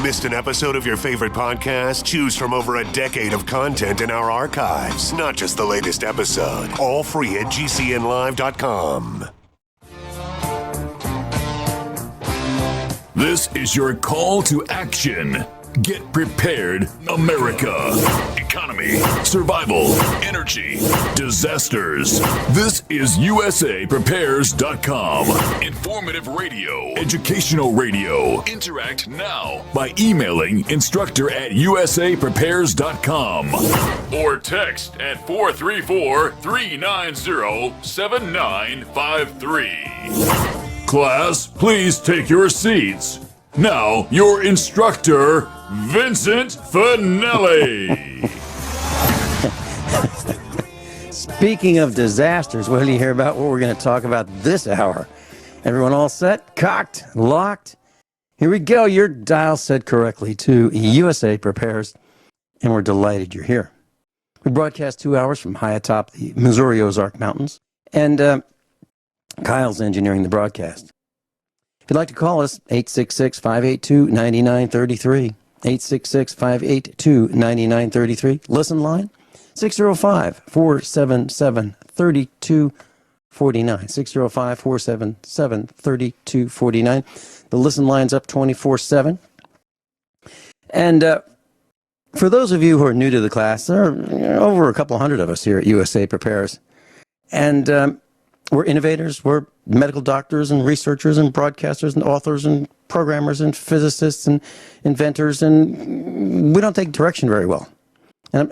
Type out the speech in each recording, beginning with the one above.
Missed an episode of your favorite podcast? Choose from over a decade of content in our archives, not just the latest episode. All free at gcnlive.com. This is your call to action. Get prepared, America. Economy, survival, energy, disasters. This is USAPrepares.com. Informative radio, educational radio. Interact now by emailing instructor@USAPrepares.com or text at 434-390-7953. Class, please take your seats. Now, your instructor, Vincent Finelli. Speaking of disasters, what do you hear about what we're going to talk about this hour? Everyone all set? Cocked? Locked? Here we go. Your dial set correctly to USA Prepares, and we're delighted you're here. We broadcast 2 hours from high atop the Missouri Ozark Mountains, and Kyle's engineering the broadcast. If you'd like to call us, 866-582-9933, 866-582-9933. Listen line, 605-477-3249, 605-477-3249. The listen line's up 24/7. And for those of you who are new to the class, there are over a couple hundred of us here at USA Prepares. And we're innovators, we're medical doctors and researchers and broadcasters and authors and programmers and physicists and inventors, and we don't take direction very well. And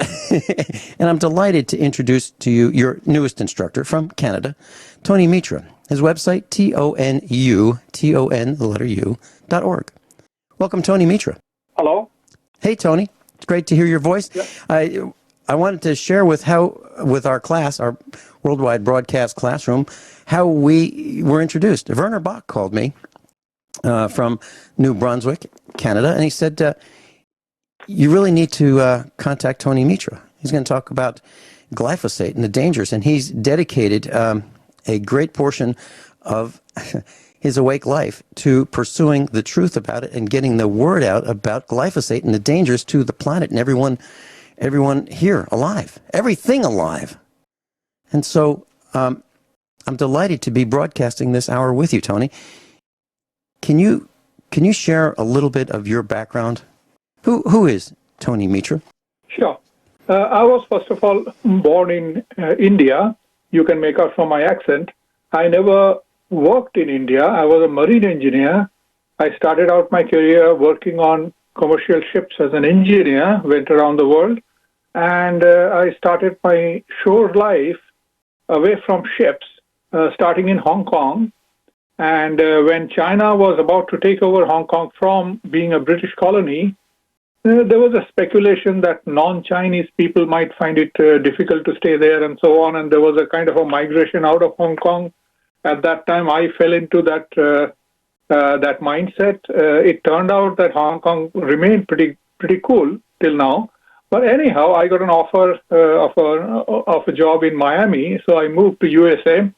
I'm delighted to introduce to you your newest instructor from Canada, Tony Mitra. His website, TONU.org. Welcome, Tony Mitra. Hello. Hey, Tony. It's great to hear your voice. Yeah. I wanted to share with our class, our worldwide broadcast classroom, how we were introduced. Werner Bach called me from New Brunswick, Canada, and he said, you really need to contact Tony Mitra. He's going to talk about glyphosate and the dangers, and he's dedicated a great portion of his awake life to pursuing the truth about it and getting the word out about glyphosate and the dangers to the planet and everyone here alive, everything alive. And so I'm delighted to be broadcasting this hour with you, Tony. Can you share a little bit of your background? Who is Tony Mitra? Sure. I was, first of all, born in India. You can make out from my accent. I never worked in India. I was a marine engineer. I started out my career working on commercial ships as an engineer, went around the world, and I started my shore life away from ships, starting in Hong Kong. And when China was about to take over Hong Kong from being a British colony, there was a speculation that non-Chinese people might find it difficult to stay there and so on. And there was a kind of a migration out of Hong Kong. At that time, I fell into that mindset. It turned out that Hong Kong remained pretty cool till now. But anyhow, I got an offer of a job in Miami, so I moved to USA,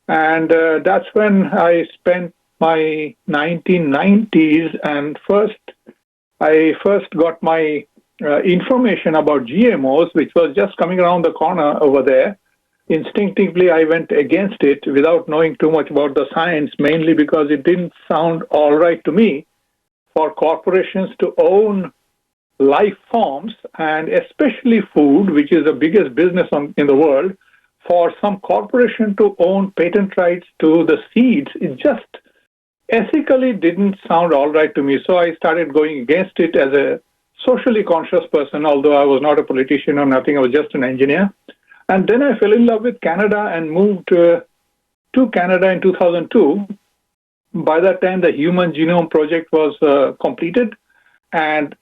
and that's when I spent my 1990s. And I first got my information about GMOs, which was just coming around the corner over there. Instinctively, I went against it without knowing too much about the science, mainly because it didn't sound all right to me for corporations to own life forms, and especially food, which is the biggest business in the world. For some corporation to own patent rights to the seeds, it just ethically didn't sound all right to me. So I started going against it as a socially conscious person, although I was not a politician or nothing. I was just an engineer. And then I fell in love with Canada and moved to Canada in 2002. By that time, the Human Genome Project was completed. And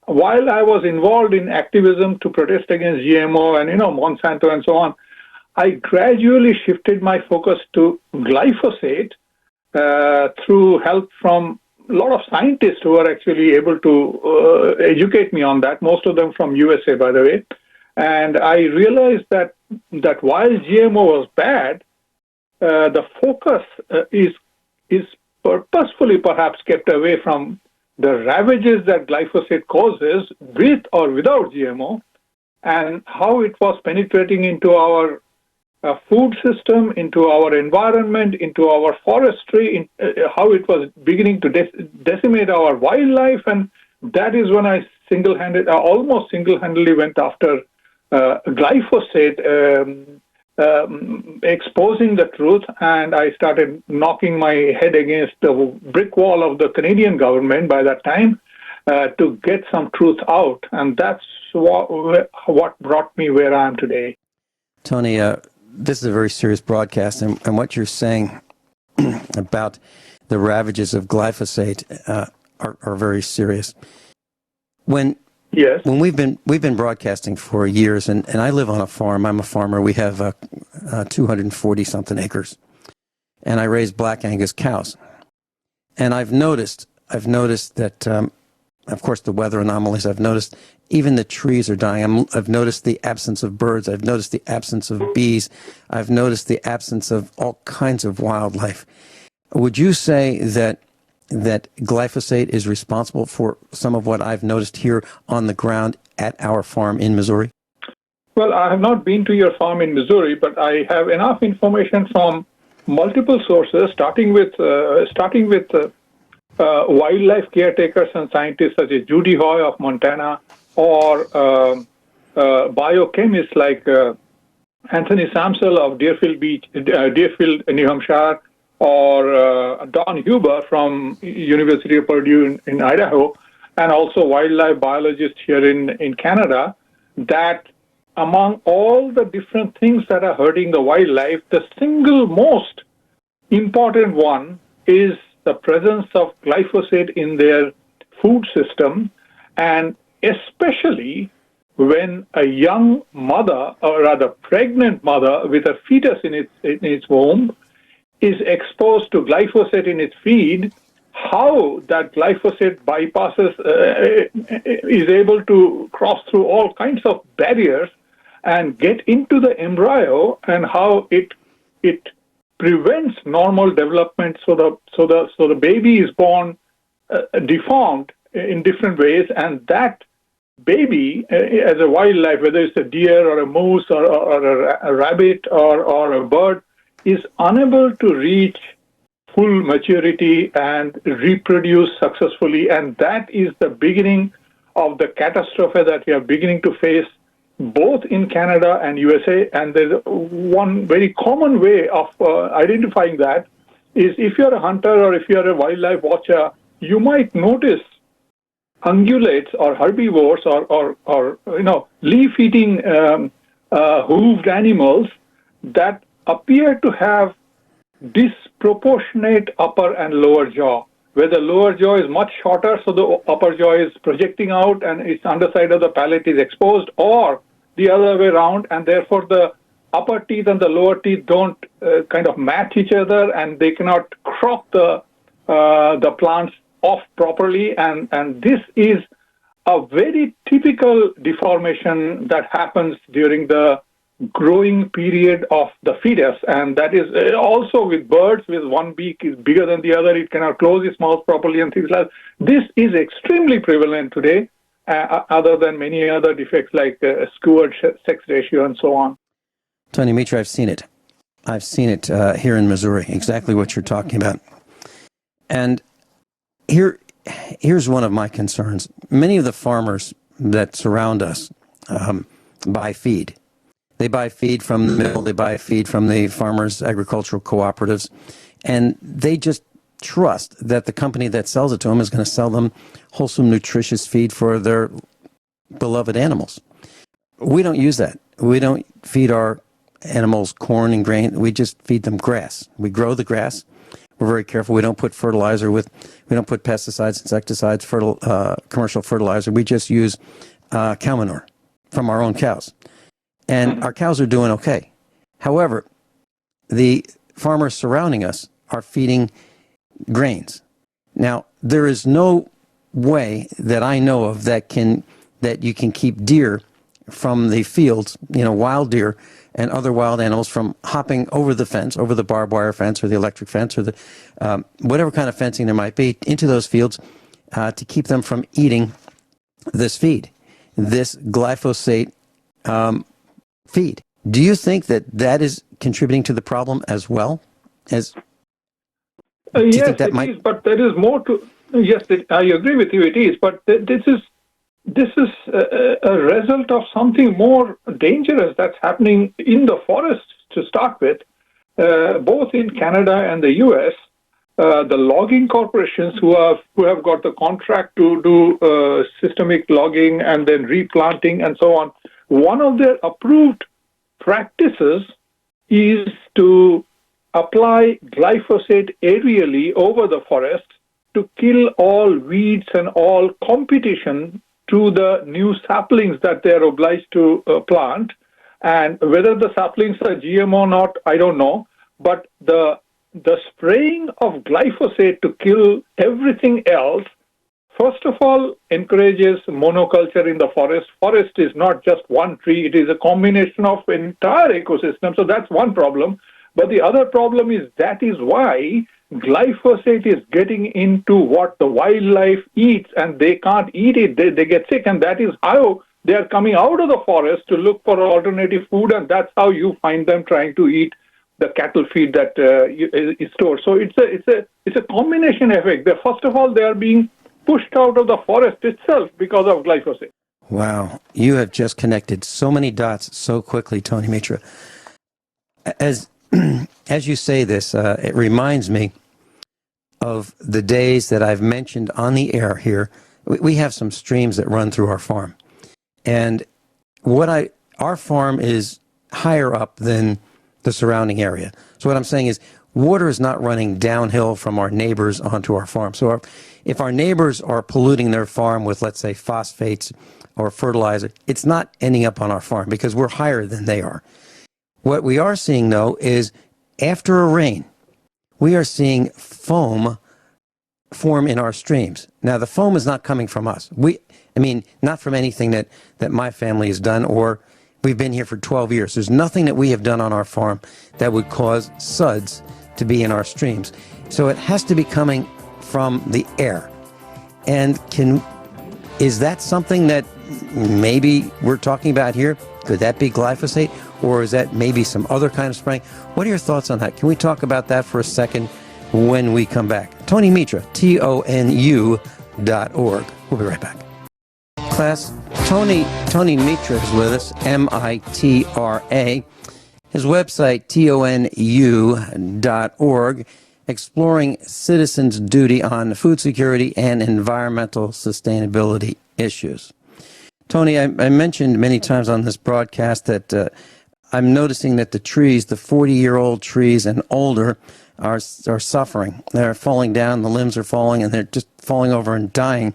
while I was involved in activism to protest against GMO and, Monsanto and so on, I gradually shifted my focus to glyphosate through help from a lot of scientists who are actually able to educate me on that, most of them from USA, by the way. And I realized that while GMO was bad, the focus is purposefully perhaps kept away from the ravages that glyphosate causes with or without GMO, and how it was penetrating into our food system, into our environment, into our forestry, how it was beginning to decimate our wildlife. And that is when I almost single-handedly went after glyphosate, exposing the truth, and I started knocking my head against the brick wall of the Canadian government by that time to get some truth out. And that's what brought me where I am today. Tony, this is a very serious broadcast, and what you're saying about the ravages of glyphosate are very serious. When we've been broadcasting for years, and I live on a farm. I'm a farmer. We have 240 something acres, and I raise Black Angus cows. And I've noticed that, of course, the weather anomalies. I've noticed even the trees are dying. I've noticed the absence of birds. I've noticed the absence of bees. I've noticed the absence of all kinds of wildlife. Would you say that glyphosate is responsible for some of what I've noticed here on the ground at our farm in Missouri? Well, I have not been to your farm in Missouri, but I have enough information from multiple sources, starting with wildlife caretakers and scientists such as Judy Hoy of Montana, or biochemists like Anthony Samsel of Deerfield, New Hampshire, or Don Huber from University of Purdue in Idaho, and also wildlife biologists here in Canada, that among all the different things that are hurting the wildlife, the single most important one is the presence of glyphosate in their food system, and especially when a young mother, or rather pregnant mother with a fetus in its womb, is exposed to glyphosate in its feed, how that glyphosate bypasses, is able to cross through all kinds of barriers and get into the embryo, and how it prevents normal development, so the baby is born deformed in different ways, and that baby, as a wildlife, whether it's a deer or a moose or a rabbit or a bird, is unable to reach full maturity and reproduce successfully. And that is the beginning of the catastrophe that we are beginning to face both in Canada and USA. And there's one very common way of identifying that is, if you're a hunter or if you're a wildlife watcher, you might notice ungulates or herbivores or leaf-eating hooved animals that appear to have disproportionate upper and lower jaw, where the lower jaw is much shorter, so the upper jaw is projecting out and its underside of the palate is exposed, or the other way around, and therefore the upper teeth and the lower teeth don't kind of match each other, and they cannot crop the plants off properly, and this is a very typical deformation that happens during the growing period of the fetus, and that is also with birds. With one beak is bigger than the other, it cannot close its mouth properly, and things like that. This is extremely prevalent today, other than many other defects like skewed sex ratio and so on. Tony, Mitra, I've seen it. I've seen it here in Missouri, exactly what you're talking about. And here's one of my concerns. Many of the farmers that surround us buy feed. They buy feed from the mill, they buy feed from the farmers' agricultural cooperatives, and they just trust that the company that sells it to them is going to sell them wholesome, nutritious feed for their beloved animals. We don't use that. We don't feed our animals corn and grain. We just feed them grass. We grow the grass. We're very careful. We don't put fertilizer we don't put pesticides, insecticides, commercial fertilizer. We just use cow manure from our own cows. And our cows are doing okay. However, the farmers surrounding us are feeding grains. Now, there is no way that I know of that you can keep deer from the fields, wild deer and other wild animals, from hopping over the fence, over the barbed wire fence or the electric fence or the whatever kind of fencing there might be, into those fields to keep them from eating this feed, this glyphosate feed. Do you think that is contributing to the problem as well? Yes, it is, but there is more to. Yes, I agree with you. It is, but this is a result of something more dangerous that's happening in the forests to start with, both in Canada and the U.S. The logging corporations who have got the contract to do systemic logging and then replanting and so on. One of their approved practices is to apply glyphosate aerially over the forest to kill all weeds and all competition to the new saplings that they are obliged to plant. And whether the saplings are GMO or not, I don't know. But the spraying of glyphosate to kill everything else, first of all, encourages monoculture in the forest. Forest is not just one tree. It is a combination of entire ecosystem. So that's one problem. But the other problem is that is why glyphosate is getting into what the wildlife eats, and they can't eat it. They get sick, and that is how they are coming out of the forest to look for alternative food, and that's how you find them trying to eat the cattle feed that is stored. So it's a combination effect. First of all, they are being pushed out of the forest itself because of glyphosate. Wow, you have just connected so many dots so quickly, Tony Mitra. As you say this, it reminds me of the days that I've mentioned on the air here. We have some streams that run through our farm, and our farm is higher up than the surrounding area. So what I'm saying is water is not running downhill from our neighbors onto our farm. So if our neighbors are polluting their farm with, let's say, phosphates or fertilizer, it's not ending up on our farm because we're higher than they are. What we are seeing, though, is after a rain, we are seeing foam form in our streams. Now, the foam is not coming from us. Not from anything that my family has done, or we've been here for 12 years. There's nothing that we have done on our farm that would cause suds to be in our streams. So it has to be coming from the air. And is that something that maybe we're talking about here? Could that be glyphosate? Or is that maybe some other kind of spraying? What are your thoughts on that? Can we talk about that for a second when we come back? Tony Mitra, TONU.org. We'll be right back. Class, Tony Mitra is with us, MITRA. His website, TONU.org, exploring citizens' duty on food security and environmental sustainability issues. Tony, I mentioned many times on this broadcast that I'm noticing that the trees, the 40-year-old trees and older, are suffering. They're falling down, the limbs are falling, and they're just falling over and dying.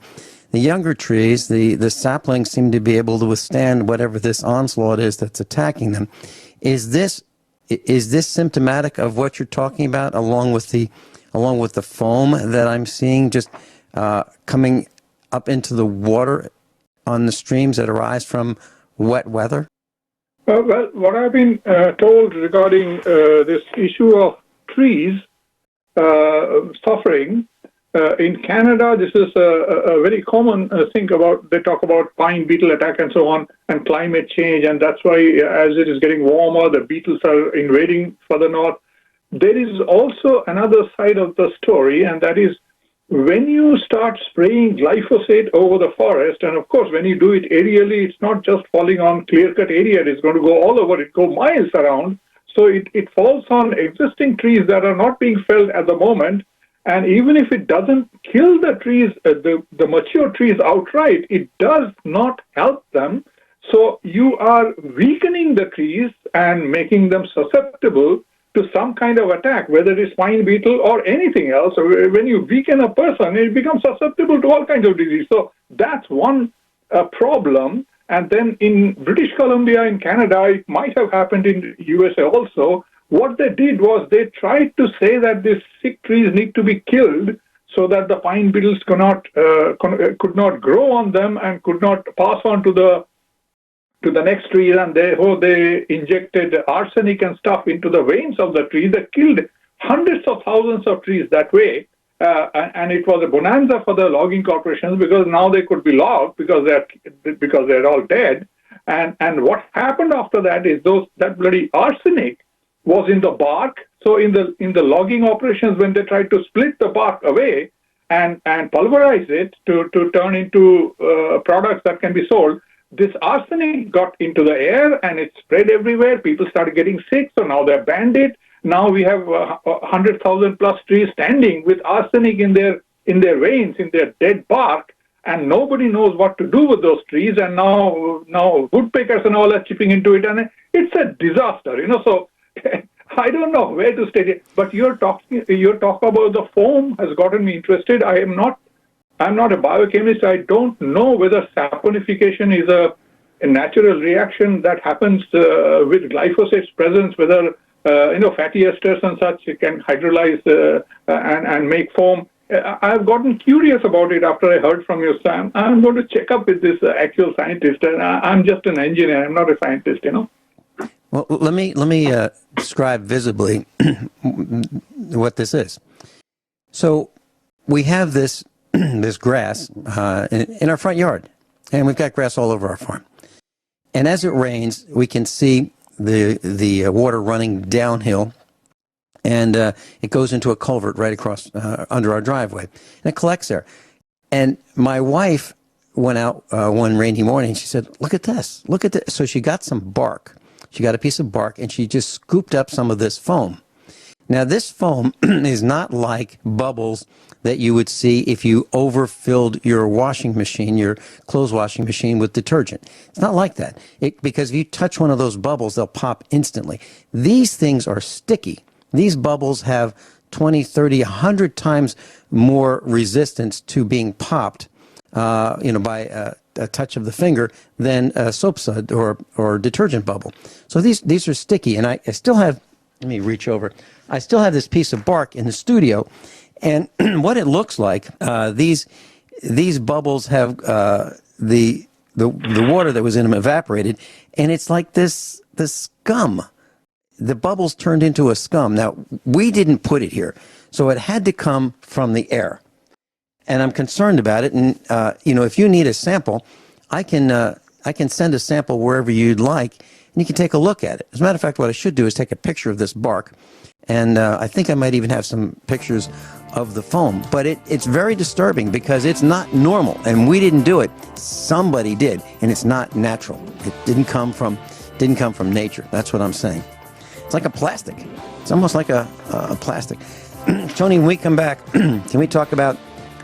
The younger trees, the saplings, seem to be able to withstand whatever this onslaught is that's attacking them. Is this symptomatic of what you're talking about, along with the foam that I'm seeing just coming up into the water on the streams that arise from wet weather? Well, what I've been told regarding this issue of trees suffering, in Canada, this is a very common thing they talk about pine beetle attack and so on, and climate change, and that's why as it is getting warmer, the beetles are invading further north. There is also another side of the story, and that is when you start spraying glyphosate over the forest, and of course, when you do it aerially, it's not just falling on clear-cut area, it's going to go all over, it goes miles around. So it falls on existing trees that are not being felled at the moment. And even if it doesn't kill the trees, the mature trees outright, it does not help them. So you are weakening the trees and making them susceptible to some kind of attack, whether it's pine beetle or anything else. When you weaken a person, it becomes susceptible to all kinds of disease. So that's one problem. And then in British Columbia, in Canada, it might have happened in USA also. What they did was they tried to say that these sick trees need to be killed so that the pine beetles could not grow on them and could not pass on to the next trees. And they injected arsenic and stuff into the veins of the trees that killed hundreds of thousands of trees that way. and it was a bonanza for the logging corporations because now they could be logged because they're all dead. And what happened after that is that bloody arsenic was in the bark. So in the logging operations, when they tried to split the bark away and pulverize it to turn into products that can be sold, this arsenic got into the air and it spread everywhere. People started getting sick, so now they're banned it. Now we have 100,000 plus trees standing with arsenic in their veins, in their dead bark, and nobody knows what to do with those trees. And now woodpeckers and all are chipping into it, and it's a disaster, So I don't know where to state it. But your talk about the foam has gotten me interested. I'm not a biochemist. I don't know whether saponification is a natural reaction that happens with glyphosate's presence, whether fatty esters and such can hydrolyze and make foam. I've gotten curious about it after I heard from you, Sam. I'm going to check up with this actual scientist. And I'm just an engineer. I'm not a scientist, Well, let me describe visibly what this is. So we have this grass in our front yard, and we've got grass all over our farm. And as it rains, we can see the water running downhill, and it goes into a culvert right across under our driveway, and it collects there. And my wife went out one rainy morning. She said, "Look at this! Look at this!" So she got some bark. She got a piece of bark, and she just scooped up some of this foam. Now, this foam is not like bubbles that you would see if you overfilled your washing machine, your clothes washing machine, with detergent. It's not like that. Because if you touch one of those bubbles, they'll pop instantly. These things are sticky. These bubbles have 20, 30, 100 times more resistance to being popped, by a touch of the finger than a soap sud or detergent bubble. So these are sticky, and I still have. Let me reach over. I still have this piece of bark in the studio, and what it looks like, these bubbles have the water that was in them evaporated, and it's like this scum. The bubbles turned into a scum. Now, we didn't put it here, so it had to come from the air, and I'm concerned about it. And if you need a sample, I can send a sample wherever you'd like, and you can take a look at it. As a matter of fact, what I should do is take a picture of this bark. And I think I might even have some pictures of the foam. But it's very disturbing because it's not normal. And we didn't do it. Somebody did. And it's not natural. It didn't come from nature. That's what I'm saying. It's like a plastic. It's almost like a plastic. Tony, when we come back, can we talk about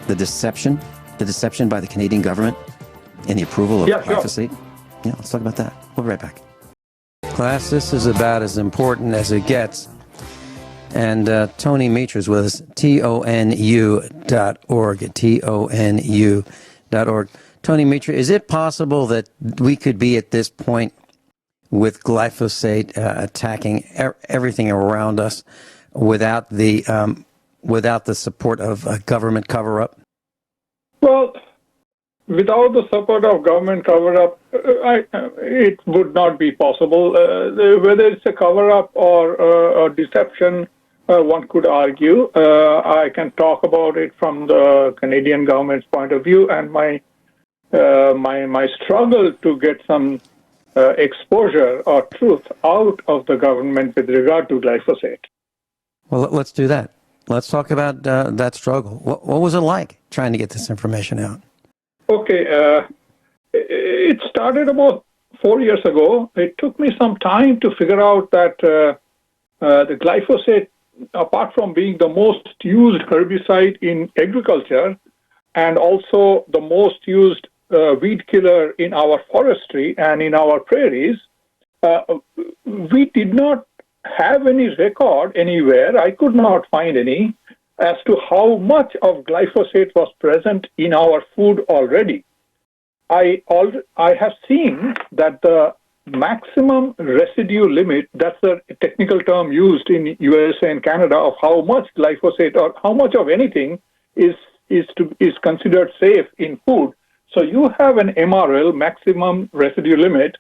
the deception by the Canadian government in the approval of glyphosate? Sure. Yeah, let's talk about that. We'll be right back. Class, this is about as important as it gets. And Tony Mitra is with us, TONU.org, TONU.org. Tony Mitra, is it possible that we could be at this point with glyphosate attacking everything around us without the support of a government cover-up? Well, without the support of government cover-up, it would not be possible. Whether it's a cover-up or a deception, one could argue. I can talk about it from the Canadian government's point of view, and my struggle to get some exposure or truth out of the government with regard to glyphosate. Well, let's do that. Let's talk about that struggle. What was it like trying to get this information out? Okay, it started about 4 years ago. It took me some time to figure out that the glyphosate, apart from being the most used herbicide in agriculture and also the most used weed killer in our forestry and in our prairies, we did not have any record anywhere. I could not find any as to how much of glyphosate was present in our food already. I have seen that the maximum residue limit, that's the technical term used in USA and Canada, of how much glyphosate or how much of anything is considered safe in food. So you have an MRL, maximum residue limit,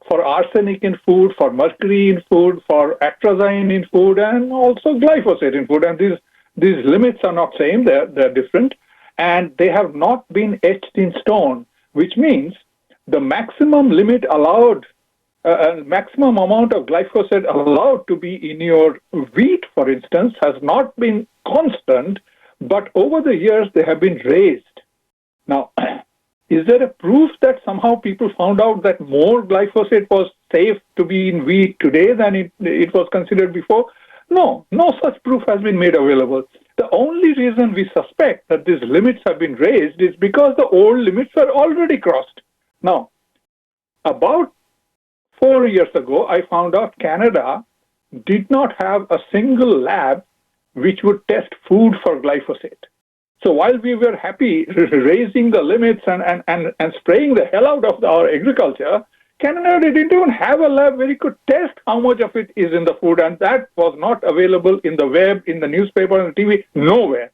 for arsenic in food, for mercury in food, for atrazine in food, and also glyphosate in food. And These limits are not same, they're different, and they have not been etched in stone, which means the maximum limit allowed, maximum amount of glyphosate allowed to be in your wheat, for instance, has not been constant, but over the years they have been raised. Now, is there a proof that somehow people found out that more glyphosate was safe to be in wheat today than it was considered before? No such proof has been made available. The only reason we suspect that these limits have been raised is because the old limits were already crossed. Now, about 4 years ago, I found out Canada did not have a single lab which would test food for glyphosate. So while we were happy raising the limits and spraying the hell out of our agriculture, Canada didn't even have a lab where it could test how much of it is in the food, and that was not available in the web, in the newspaper, on the TV, nowhere.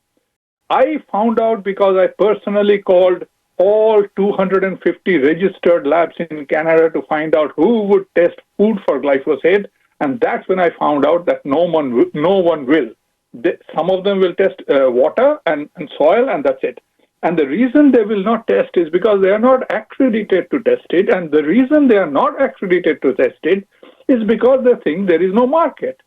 I found out because I personally called all 250 registered labs in Canada to find out who would test food for glyphosate, and that's when I found out that no one will. Some of them will test water and soil, and that's it. And the reason they will not test is because they are not accredited to test it. And the reason they are not accredited to test it is because they think there is no market.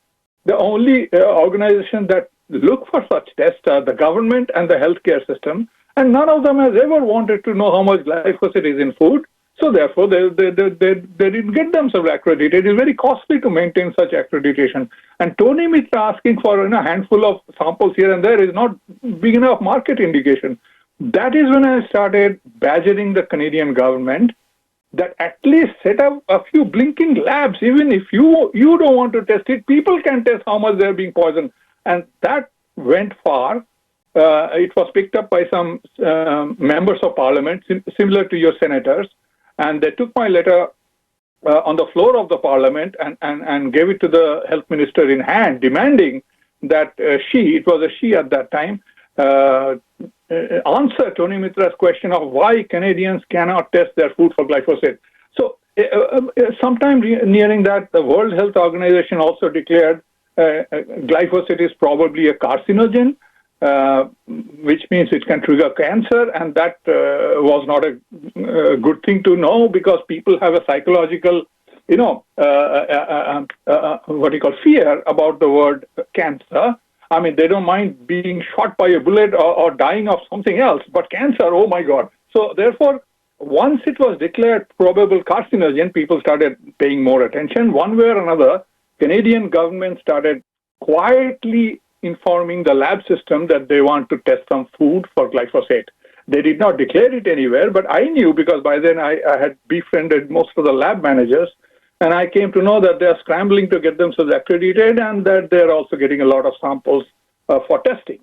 The only organization that look for such tests are the government and the healthcare system. And none of them has ever wanted to know how much glyphosate is in food. So therefore, they didn't get themselves accredited. It's very costly to maintain such accreditation. And Tony Mitra asking for a handful of samples here and there is not big enough market indication. That is when I started badgering the Canadian government that at least set up a few blinking labs. Even if you don't want to test it, people can test how much they're being poisoned. And that went far. It was picked up by some members of parliament, similar to your senators. And they took my letter on the floor of the parliament and gave it to the health minister in hand, demanding that it was a she at that time, answer Tony Mitra's question of why Canadians cannot test their food for glyphosate. So sometime nearing that, the World Health Organization also declared glyphosate is probably a carcinogen, which means it can trigger cancer, and that was not a good thing to know because people have a psychological, fear about the word cancer. I mean, they don't mind being shot by a bullet or dying of something else, but cancer, oh my God. So therefore, once it was declared probable carcinogen, people started paying more attention. One way or another, Canadian government started quietly informing the lab system that they want to test some food for glyphosate. They did not declare it anywhere, but I knew because by then I had befriended most of the lab managers, and I came to know that they're scrambling to get themselves accredited and that they're also getting a lot of samples for testing.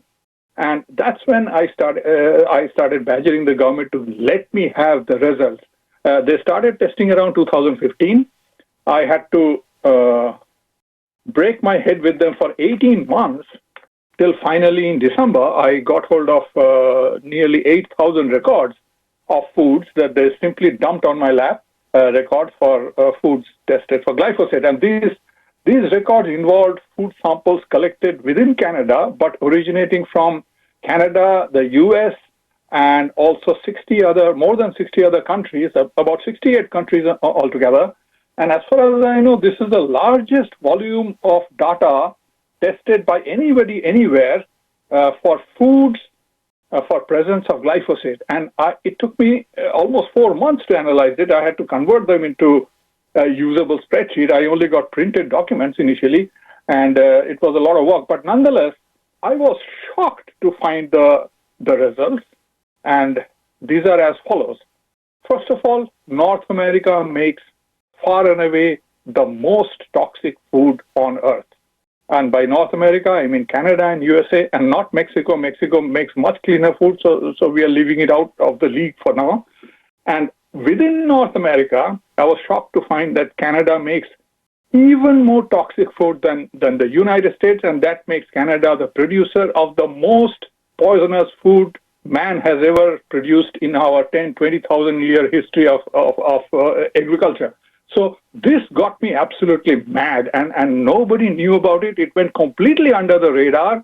And that's when I started badgering the government to let me have the results. They started testing around 2015. I had to break my head with them for 18 months till finally in December, I got hold of nearly 8,000 records of foods that they simply dumped on my lap. Records for foods tested for glyphosate. And these records involved food samples collected within Canada, but originating from Canada, the US, and also more than 60 other countries, about 68 countries altogether. And as far as I know, this is the largest volume of data tested by anybody anywhere for foods for presence of glyphosate. And it took me almost 4 months to analyze it. I had to convert them into a usable spreadsheet. I only got printed documents initially, and it was a lot of work. But nonetheless, I was shocked to find the results, and these are as follows. First of all, North America makes far and away the most toxic food on earth. And by North America, I mean Canada and USA, and not Mexico. Mexico makes much cleaner food, so we are leaving it out of the league for now. And within North America, I was shocked to find that Canada makes even more toxic food than the United States, and that makes Canada the producer of the most poisonous food man has ever produced in our 10, 20,000 year history of agriculture. So this got me absolutely mad, and nobody knew about it. It went completely under the radar.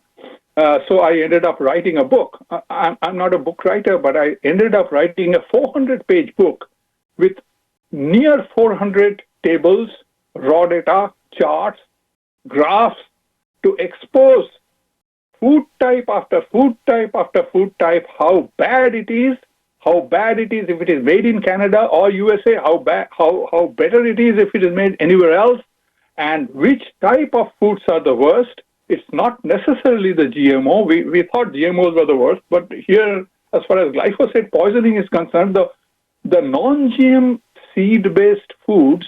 So I ended up writing a book. I'm not a book writer, but I ended up writing a 400-page book with near 400 tables, raw data, charts, graphs to expose food type after food type after food type, how bad it is if it is made in Canada or USA, how better it is if it is made anywhere else, and which type of foods are the worst. It's not necessarily the GMO. We thought GMOs were the worst, but here, as far as glyphosate poisoning is concerned, the non-GM seed-based foods,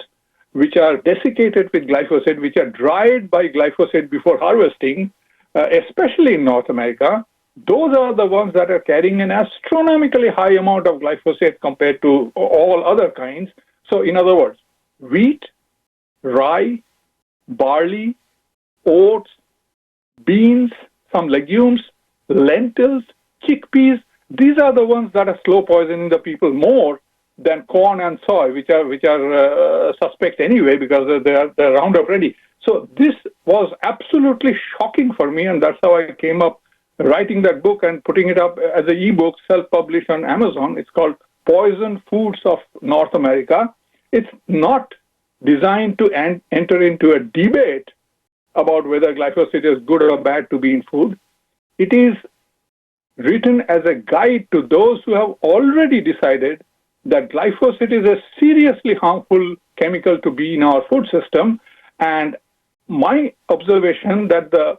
which are desiccated with glyphosate, which are dried by glyphosate before harvesting, especially in North America, those are the ones that are carrying an astronomically high amount of glyphosate compared to all other kinds. So, in other words, wheat, rye, barley, oats, beans, some legumes, lentils, chickpeas, these are the ones that are slow poisoning the people more than corn and soy, which are suspect anyway because they're Roundup ready. So this was absolutely shocking for me, and that's how I came up writing that book and putting it up as an ebook, self-published on Amazon. It's called Poison Foods of North America. It's not designed to enter into a debate about whether glyphosate is good or bad to be in food. It is written as a guide to those who have already decided that glyphosate is a seriously harmful chemical to be in our food system. And my observation that the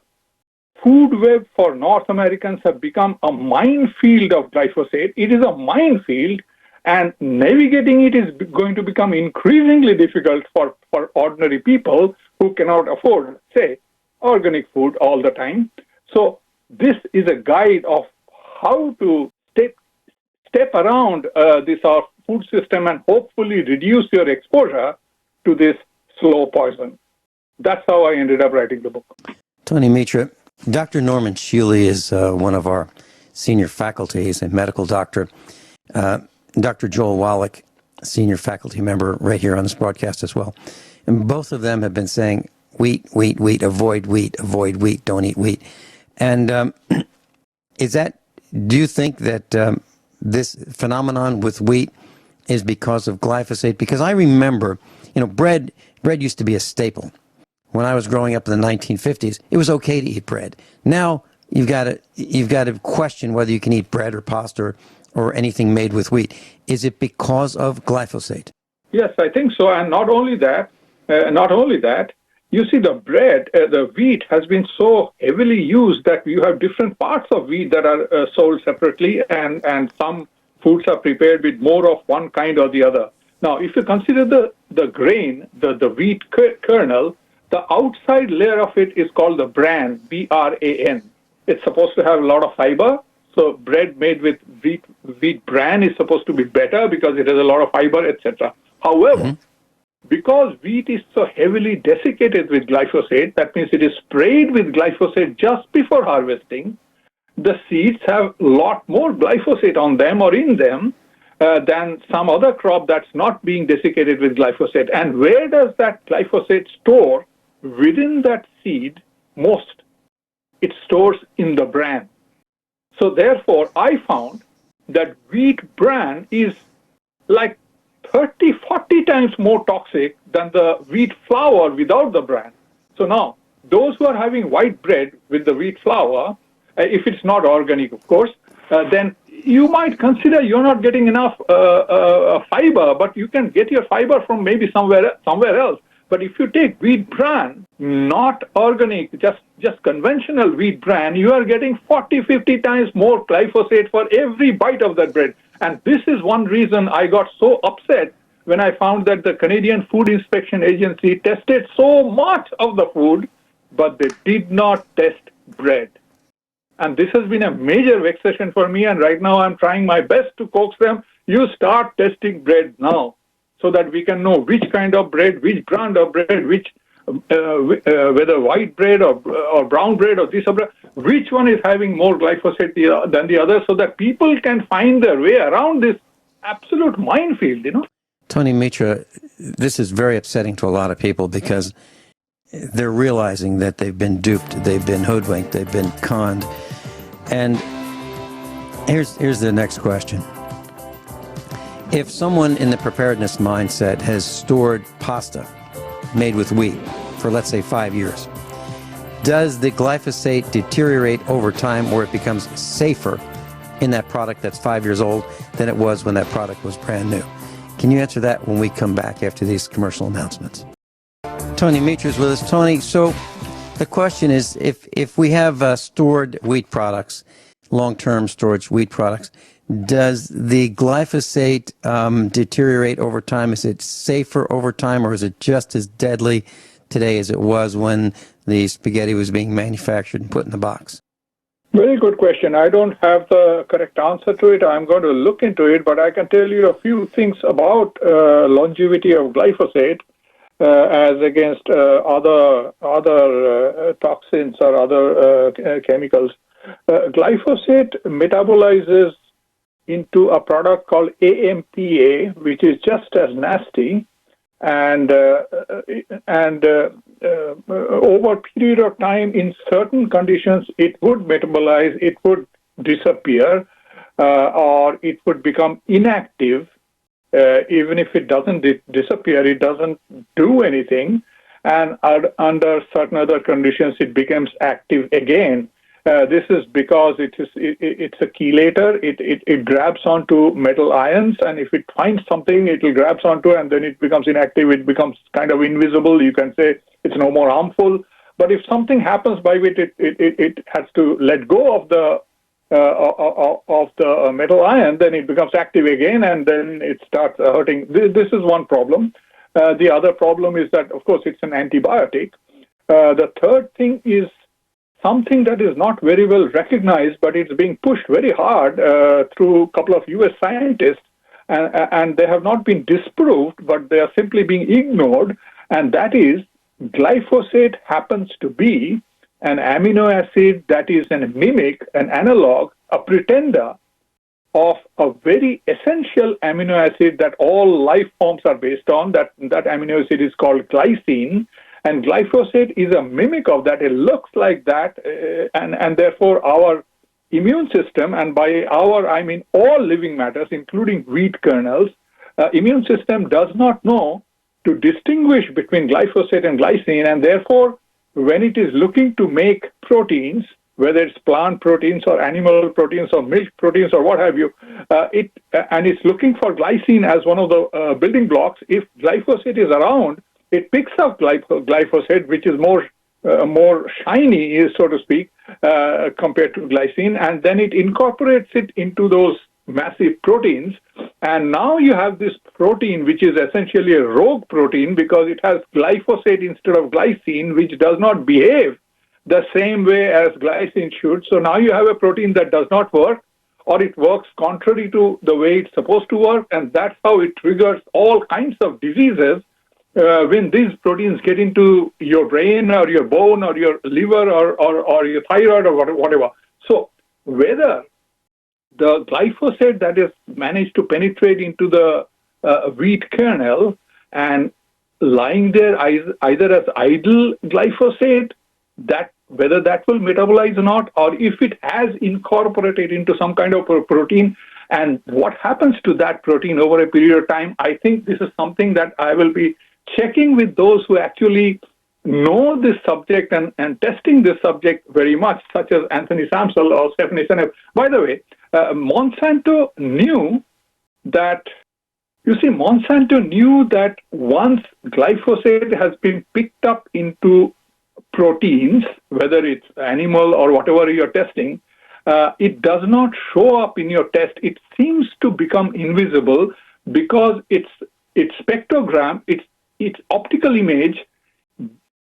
food web for North Americans have become a minefield of glyphosate. It is a minefield, and navigating it is going to become increasingly difficult for ordinary people who cannot afford, say, organic food all the time. So this is a guide of how to step around this our food system and hopefully reduce your exposure to this slow poison. That's how I ended up writing the book. Tony Mitra, Dr. Norman Shealy is one of our senior faculty. He's a medical doctor. Dr. Joel Wallach, senior faculty member right here on this broadcast as well. And both of them have been saying, wheat, avoid wheat, don't eat wheat. And do you think that this phenomenon with wheat is because of glyphosate? Because I remember, bread used to be a staple. When I was growing up in the 1950s, it was okay to eat bread. Now you've got to question whether you can eat bread or pasta or anything made with wheat. Is it because of glyphosate? Yes, I think so. And not only that, you see the bread, the wheat has been so heavily used that you have different parts of wheat that are sold separately, and some foods are prepared with more of one kind or the other. Now, if you consider the grain, the wheat kernel, the outside layer of it is called the bran, B-R-A-N. It's supposed to have a lot of fiber. So bread made with wheat bran is supposed to be better because it has a lot of fiber, etc. However, because wheat is so heavily desiccated with glyphosate, that means it is sprayed with glyphosate just before harvesting, the seeds have a lot more glyphosate on them or in them than some other crop that's not being desiccated with glyphosate. And where does that glyphosate store? Within that seed, most. It stores in the bran. So therefore, I found that wheat bran is like 30, 40 times more toxic than the wheat flour without the bran. So now, those who are having white bread with the wheat flour, if it's not organic, of course, then you might consider you're not getting enough fiber, but you can get your fiber from maybe somewhere else. But if you take wheat bran, not organic, just conventional wheat bran, you are getting 40, 50 times more glyphosate for every bite of that bread. And this is one reason I got so upset when I found that the Canadian Food Inspection Agency tested so much of the food, but they did not test bread. And this has been a major vexation for me, and right now I'm trying my best to coax them, you start testing bread now, so that we can know which kind of bread, which brand of bread, whether white bread or brown bread or this or that, which one is having more glyphosate than the other, so that people can find their way around this absolute minefield, Tony Mitra, this is very upsetting to a lot of people because they're realizing that they've been duped, they've been hoodwinked, they've been conned. And here's the next question. If someone in the preparedness mindset has stored pasta made with wheat for, let's say, 5 years, does the glyphosate deteriorate over time, or it becomes safer in that product that's 5 years old than it was when that product was brand new? Can you answer that when we come back after these commercial announcements? Tony Mitra is with us. Tony, so the question is, if we have stored wheat products, long-term storage wheat products, does the glyphosate deteriorate over time? Is it safer over time, or is it just as deadly today as it was when the spaghetti was being manufactured and put in the box? Very good question. I don't have the correct answer to it. I'm going to look into it, but I can tell you a few things about longevity of glyphosate as against other toxins or other chemicals. Glyphosate metabolizes into a product called AMPA, which is just as nasty, and over a period of time, in certain conditions, it would metabolize, it would disappear, or it would become inactive. Even if it doesn't disappear, it doesn't do anything, and under certain other conditions, it becomes active again. This is because it's a chelator. It grabs onto metal ions, and if it finds something, it will grabs onto, and then it becomes inactive. It becomes kind of invisible. You can say it's no more harmful. But if something happens by which it has to let go of the metal ion, then it becomes active again, and then it starts hurting. This is one problem. The other problem is that, of course, it's an antibiotic. The third thing is something that is not very well recognized, but it's being pushed very hard through a couple of U.S. scientists, and they have not been disproved, but they are simply being ignored, and that is glyphosate happens to be an amino acid that is a mimic, an analog, a pretender of a very essential amino acid that all life forms are based on. That amino acid is called glycine, and glyphosate is a mimic of that. It looks like that, and therefore our immune system, and by our I mean all living matters, including wheat kernels, immune system does not know to distinguish between glyphosate and glycine, and therefore when it is looking to make proteins, whether it's plant proteins or animal proteins or milk proteins or what have you, it's looking for glycine as one of the building blocks. If glyphosate is around, it picks up glyphosate, which is more shiny, so to speak, compared to glycine, and then it incorporates it into those massive proteins. And now you have this protein, which is essentially a rogue protein because it has glyphosate instead of glycine, which does not behave the same way as glycine should. So now you have a protein that does not work, or it works contrary to the way it's supposed to work, and that's how it triggers all kinds of diseases when these proteins get into your brain or your bone or your liver or your thyroid or whatever. So whether the glyphosate that is managed to penetrate into the wheat kernel and lying there either as idle glyphosate, that whether that will metabolize or not, or if it has incorporated into some kind of a protein, and what happens to that protein over a period of time, I think this is something that I will be checking with those who actually know this subject and testing this subject very much, such as Anthony Samsel or Stephanie Seneff. By the way, Monsanto knew that once glyphosate has been picked up into proteins, whether it's animal or whatever you're testing, it does not show up in your test. It seems to become invisible because its spectrogram, its optical image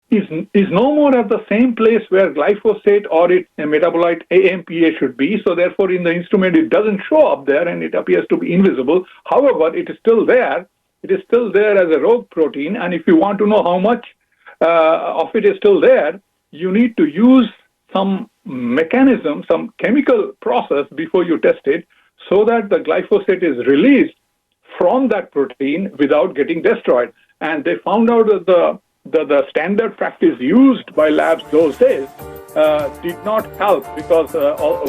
is no more at the same place where glyphosate or its metabolite AMPA should be. So therefore, in the instrument, it doesn't show up there and it appears to be invisible. However, it is still there. It is still there as a rogue protein. And if you want to know how much of it is still there, you need to use some mechanism, some chemical process before you test it, so that the glyphosate is released from that protein without getting destroyed. And they found out that the standard practice used by labs those days did not help, because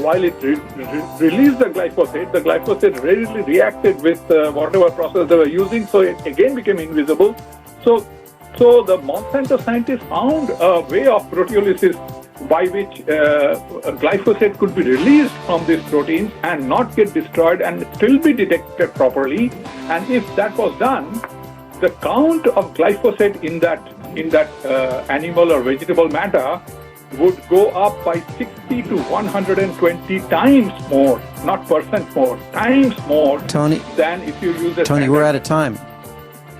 while it released the glyphosate readily reacted with whatever process they were using, so it again became invisible. So the Monsanto scientists found a way of proteolysis by which glyphosate could be released from these proteins and not get destroyed and still be detected properly. And if that was done, the count of glyphosate in that animal or vegetable matter would go up by 60 to 120 times more, not percent more, times more, Tony, than if you use a Tony, we're out of time.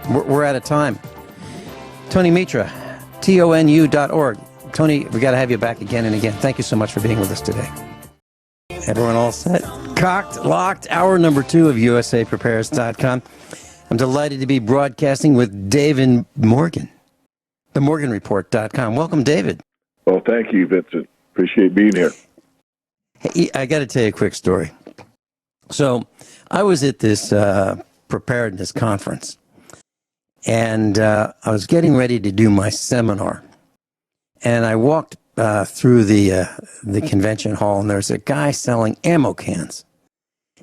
We're out of time. Tony Mitra, tonu.org. Tony, we got to have you back again and again. Thank you so much for being with us today. Everyone all set? Cocked, locked, hour number 2 of USAPrepares.com. I'm delighted to be broadcasting with David Morgan, themorganreport.com. Welcome, David. Well, thank you, Vincent. Appreciate being here. Hey, I got to tell you a quick story. So I was at this preparedness conference, and I was getting ready to do my seminar. And I walked through the convention hall, and there's a guy selling ammo cans.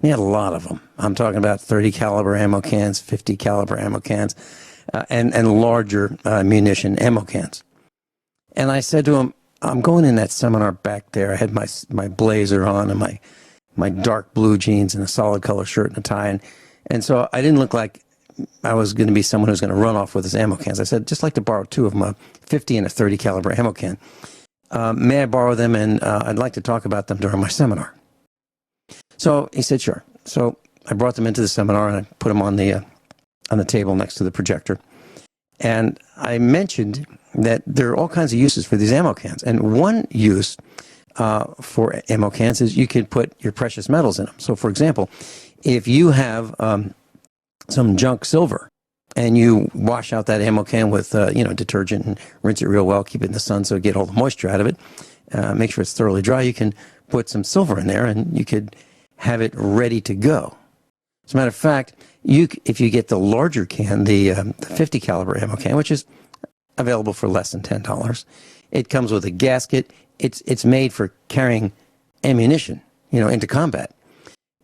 He had a lot of them. I'm talking about 30 caliber ammo cans, 50 caliber ammo cans, and larger munition ammo cans. And I said to him, I'm going in that seminar back there. I had my blazer on and my dark blue jeans and a solid color shirt and a tie. And so I didn't look like I was going to be someone who's going to run off with his ammo cans. I said, just like to borrow 2 of them, a 50 and a 30 caliber ammo can. May I borrow them? And I'd like to talk about them during my seminar. So he said, sure. So I brought them into the seminar and I put them on the table next to the projector. And I mentioned that there are all kinds of uses for these ammo cans. And one use for ammo cans is you could put your precious metals in them. So, for example, if you have some junk silver and you wash out that ammo can with detergent and rinse it real well, keep it in the sun so you get all the moisture out of it, make sure it's thoroughly dry, you can put some silver in there and you could have it ready to go. As a matter of fact, if you get the larger can, the 50 caliber ammo can, which is available for less than $10, it comes with a gasket. It's made for carrying ammunition, into combat.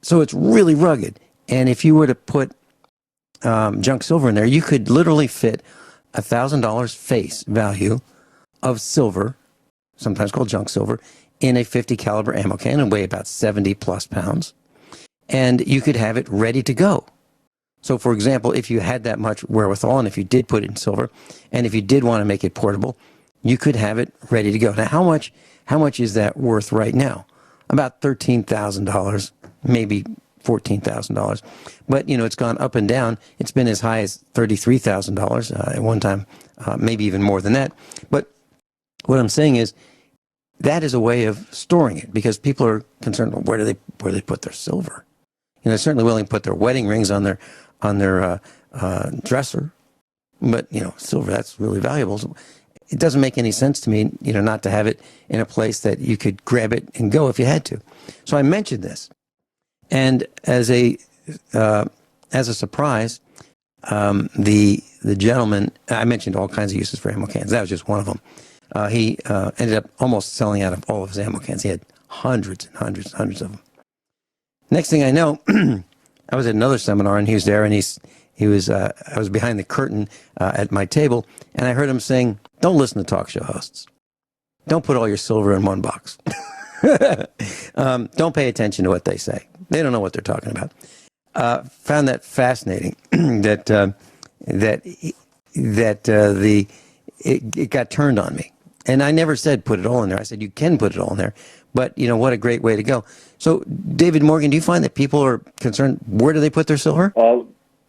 So it's really rugged. And if you were to put junk silver in there, you could literally fit $1,000 face value of silver, sometimes called junk silver, in a 50 caliber ammo can and weigh about 70 plus pounds. And you could have it ready to go. So, for example, if you had that much wherewithal, and if you did put it in silver, and if you did want to make it portable, you could have it ready to go. Now, how much is that worth right now? About $13,000, maybe $14,000. But, it's gone up and down. It's been as high as $33,000 at one time, maybe even more than that. But what I'm saying is that is a way of storing it, because people are concerned, well, where do they put their silver? They're certainly willing to put their wedding rings on their dresser, but silver, that's really valuable. So it doesn't make any sense to me, not to have it in a place that you could grab it and go if you had to. So I mentioned this, and as a surprise, the gentleman, I mentioned all kinds of uses for ammo cans. That was just one of them. He ended up almost selling out of all of his ammo cans. He had hundreds and hundreds and hundreds of them. Next thing I know, I was at another seminar, and he was there, and I was behind the curtain at my table, and I heard him saying, don't listen to talk show hosts. Don't put all your silver in one box. Don't pay attention to what they say. They don't know what they're talking about. Found that fascinating, that it got turned on me. And I never said put it all in there. I said you can put it all in there. But, what a great way to go. So, David Morgan, do you find that people are concerned, where do they put their silver?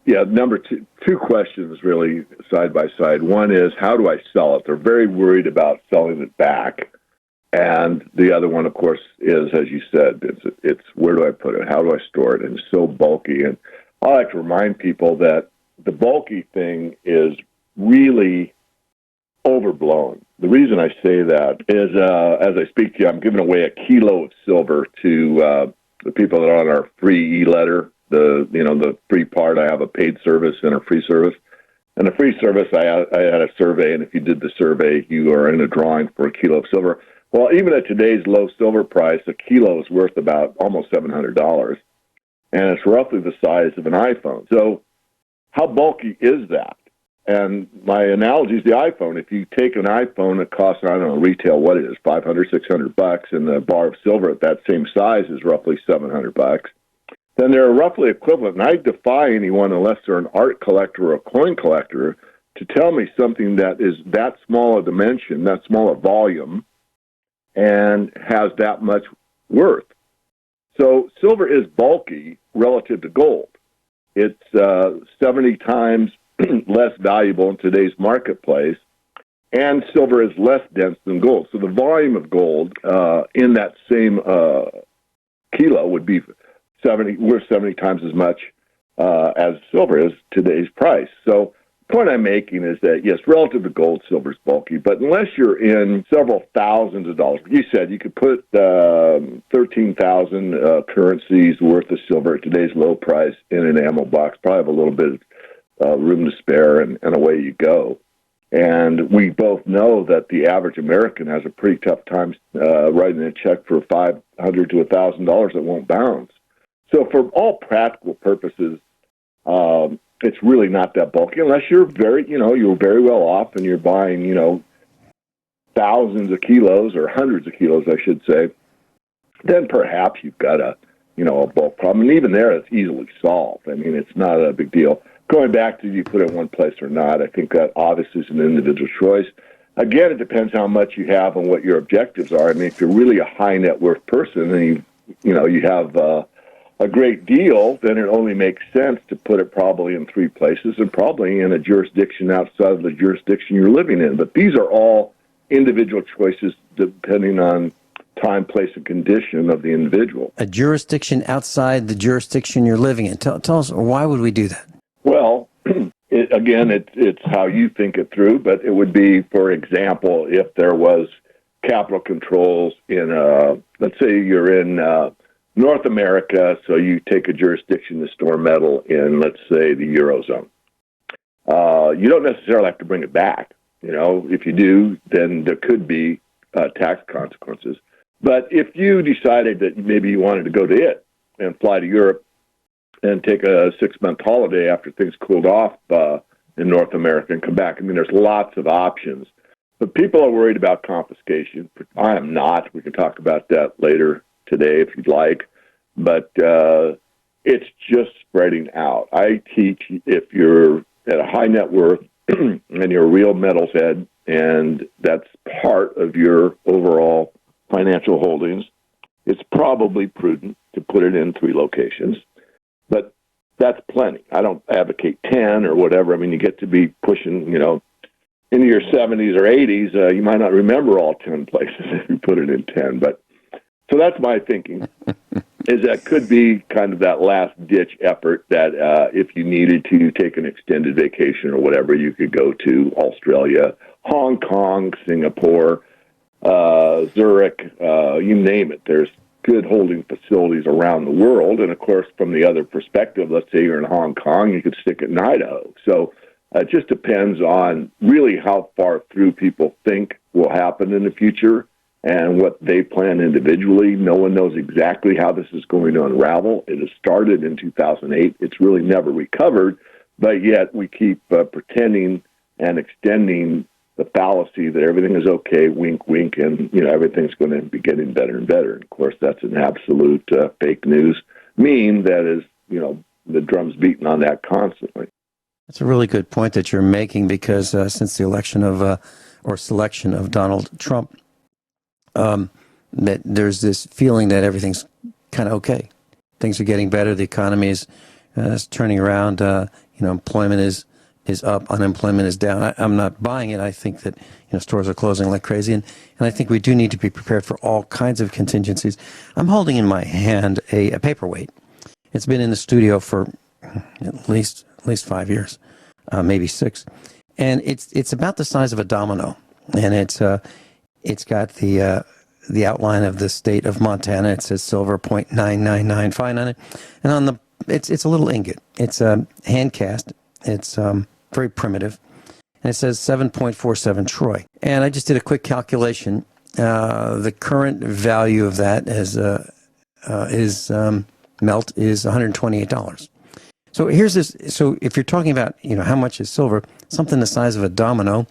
Yeah, number two questions really side by side. One is, how do I sell it? They're very worried about selling it back. And the other one, of course, is, as you said, it's where do I put it? How do I store it? And it's so bulky. And I like to remind people that the bulky thing is really overblown. The reason I say that is, as I speak to you, I'm giving away a kilo of silver to the people that are on our free e-letter. The free part, I have a paid service and a free service. And the free service, I had a survey, and if you did the survey, you are in a drawing for a kilo of silver. Well, even at today's low silver price, a kilo is worth about almost $700, and it's roughly the size of an iPhone. So how bulky is that? And my analogy is the iPhone. If you take an iPhone that costs, I don't know, retail, what it is, $500, $600, and the bar of silver at that same size is roughly $700, then they're roughly equivalent. And I defy anyone, unless they're an art collector or a coin collector, to tell me something that is that small a dimension, that small a volume, and has that much worth. So silver is bulky relative to gold. It's 70 times less valuable in today's marketplace, and silver is less dense than gold. So the volume of gold in that same kilo would be worth 70 times as much as silver is today's price. So the point I'm making is that, yes, relative to gold, silver is bulky, but unless you're in several thousands of dollars, you said you could put 13,000 currencies worth of silver at today's low price in an ammo box, probably have a little bit of room to spare, and away you go. And we both know that the average American has a pretty tough time writing a check for $500 to $1,000 that won't bounce. So for all practical purposes, it's really not that bulky unless you're you're very well off and you're buying, thousands of kilos or hundreds of kilos, I should say. Then perhaps you've got a bulk problem. And even there, it's easily solved. I mean, it's not a big deal. Going back to, do you put it in one place or not, I think that obviously is an individual choice. Again, it depends how much you have and what your objectives are. I mean, if you're really a high net worth person and you have a great deal, then it only makes sense to put it probably in three places and probably in a jurisdiction outside of the jurisdiction you're living in. But these are all individual choices depending on time, place, and condition of the individual. A jurisdiction outside the jurisdiction you're living in. Tell us, why would we do that? Well, it's how you think it through, but it would be, for example, if there was capital controls in, let's say you're in North America, so you take a jurisdiction to store metal in, let's say, the Eurozone. You don't necessarily have to bring it back. If you do, then there could be tax consequences. But if you decided that maybe you wanted to go to it and fly to Europe and take a 6-month holiday after things cooled off in North America and come back, I mean, there's lots of options. But people are worried about confiscation. I am not. We can talk about that later today if you'd like. But it's just spreading out. I teach if you're at a high net worth and you're a real metals head, and that's part of your overall financial holdings, it's probably prudent to put it in 3 locations. But that's plenty. I don't advocate 10 or whatever. I mean, you get to be pushing, into your 70s or 80s, you might not remember all 10 places if you put it in 10. But so that's my thinking, is that could be kind of that last-ditch effort that if you needed to take an extended vacation or whatever, you could go to Australia, Hong Kong, Singapore, Zurich, you name it. There's good holding facilities around the world. And, of course, from the other perspective, let's say you're in Hong Kong, you could stick it in Idaho. So it just depends on really how far through people think will happen in the future and what they plan individually. No one knows exactly how this is going to unravel. It has started in 2008. It's really never recovered, but yet we keep pretending and extending the fallacy that everything is okay, wink, wink, and everything's going to be getting better and better. And of course, that's an absolute fake news meme that is, the drum's beating on that constantly. That's a really good point that you're making, because since the election of or selection of Donald Trump, that there's this feeling that everything's kind of okay. Things are getting better. The economy is turning around. Employment is up, unemployment is down. I'm not buying it. I think that stores are closing like crazy, and I think we do need to be prepared for all kinds of contingencies. I'm holding in my hand a paperweight. It's been in the studio for at least 5 years, maybe 6, and it's about the size of a domino, and it's got the outline of the state of Montana. It says silver 0.999 fine on it, and on the it's a little ingot. It's hand cast. It's very primitive, and it says 7.47 troy. And I just did a quick calculation. The current value of that is melt is $128. So here's this. So if you're talking about, how much is silver, something the size of a domino,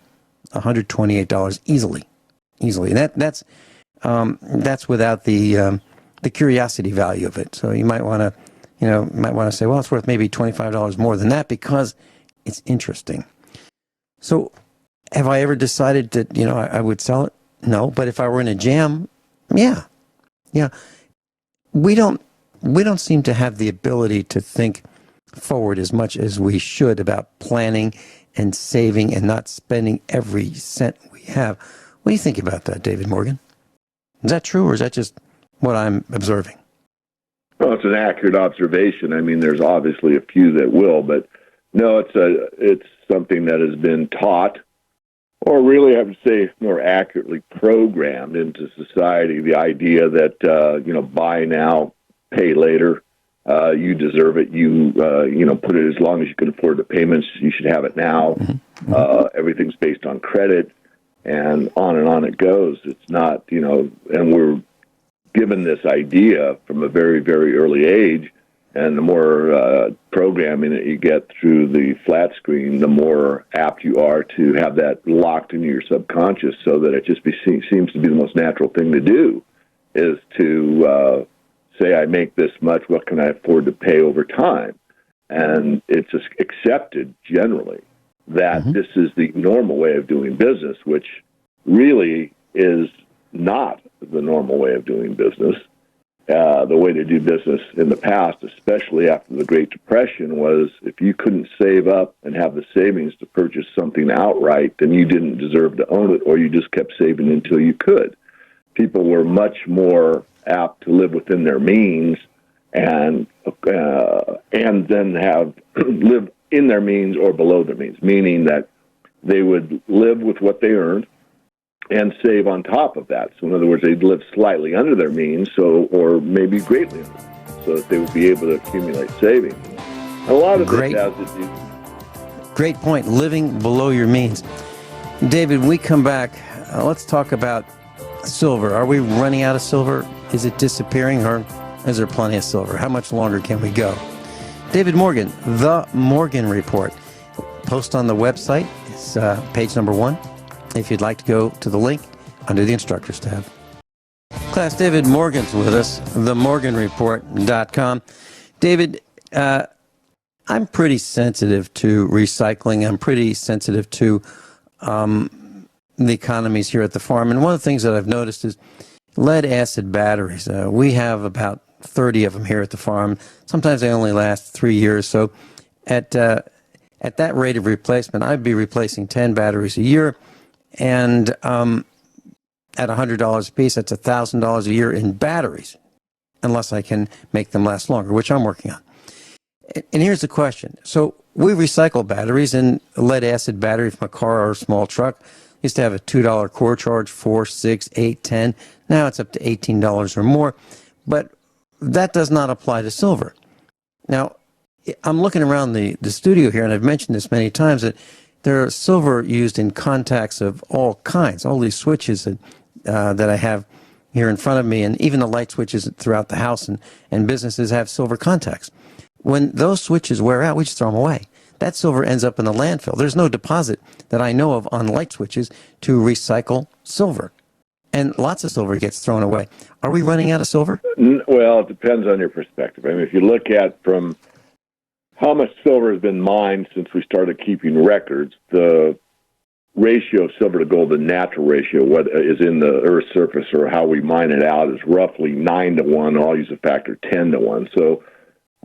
$128 easily. And that's without the curiosity value of it. So you might want to say, well, it's worth maybe $25 more than that because it's interesting. So have I ever decided that, I would sell it? No. But if I were in a jam, yeah. We don't seem to have the ability to think forward as much as we should about planning and saving and not spending every cent we have. What do you think about that, David Morgan? Is that true, or is that just what I'm observing? Well, it's an accurate observation. I mean, there's obviously a few that will, but no, it's something that has been taught, or really, I would say, more accurately programmed into society. The idea that buy now, pay later. You deserve it. You put it as long as you can afford the payments. You should have it now. Mm-hmm. Everything's based on credit, and on it goes. It's not, and we're given this idea from a very, very early age. And the more programming that you get through the flat screen, the more apt you are to have that locked into your subconscious, so that it just seems to be the most natural thing to do, is to say, I make this much, what can I afford to pay over time? And it's just accepted generally that this is the normal way of doing business, which really is not the normal way of doing business. The way to do business in the past, especially after the Great Depression, was if you couldn't save up and have the savings to purchase something outright, then you didn't deserve to own it, or you just kept saving until you could. People were much more apt to live within their means and then have live in their means or below their means, meaning that they would live with what they earned and save on top of that. So in other words, they'd live slightly under their means, or maybe greatly under, so that they would be able to accumulate savings. A lot of this has to do. Great point. Living below your means. David, when we come back, let's talk about silver. Are we running out of silver? Is it disappearing, or is there plenty of silver? How much longer can we go? David Morgan, The Morgan Report. Post on the website. It's page number 1. If you'd like to go to the link under the Instructors tab. Class, David Morgan's with us, themorganreport.com. David, I'm pretty sensitive to recycling. I'm pretty sensitive to the economies here at the farm. And one of the things that I've noticed is lead-acid batteries. We have about 30 of them here at the farm. Sometimes they only last 3 years. So at that rate of replacement, I'd be replacing 10 batteries a year. And at $100 a piece, that's $1,000 a year in batteries, unless I can make them last longer, which I'm working on. And here's the question. So we recycle batteries, and a lead-acid battery from a car or a small truck used to have a $2 core charge, $4, $6, $8, $10. Now it's up to $18 or more. But that does not apply to silver. Now, I'm looking around the studio here, and I've mentioned this many times, that there are silver used in contacts of all kinds, all these switches that I have here in front of me, and even the light switches throughout the house and businesses have silver contacts. When those switches wear out, we just throw them away. That silver ends up in the landfill. There's no deposit that I know of on light switches to recycle silver. And lots of silver gets thrown away. Are we running out of silver? Well, it depends on your perspective. I mean, if you look at from how much silver has been mined since we started keeping records, the ratio of silver to gold, the natural ratio, what is in the Earth's surface or how we mine it out, is roughly 9 to 1. I'll use a factor 10 to 1. So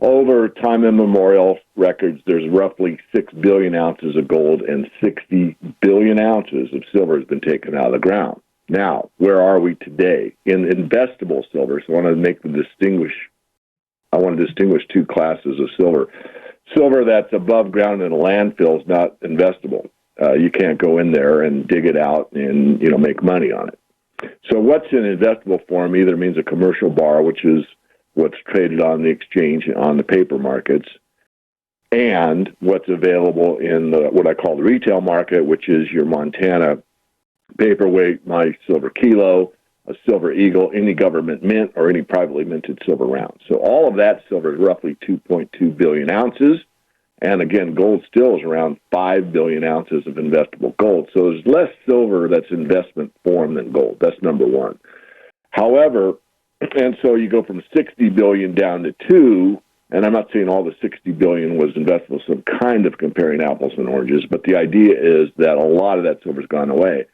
over time immemorial records, there's roughly 6 billion ounces of gold and 60 billion ounces of silver has been taken out of the ground. Now, where are we today? In investable silver, so I want to distinguish two classes of silver. Silver that's above ground in a landfill is not investable. You can't go in there and dig it out and make money on it. So what's in investable form either means a commercial bar, which is what's traded on the exchange on the paper markets, and what's available in what I call the retail market, which is your Montana paperweight, my silver kilo, a silver eagle, any government mint, or any privately minted silver round. So all of that silver is roughly 2.2 billion ounces. And again, gold still is around 5 billion ounces of investable gold. So there's less silver that's investment form than gold. That's number one. However, and so you go from 60 billion down to 2, and I'm not saying all the 60 billion was investable, so I'm kind of comparing apples and oranges, but the idea is that a lot of that silver's gone away.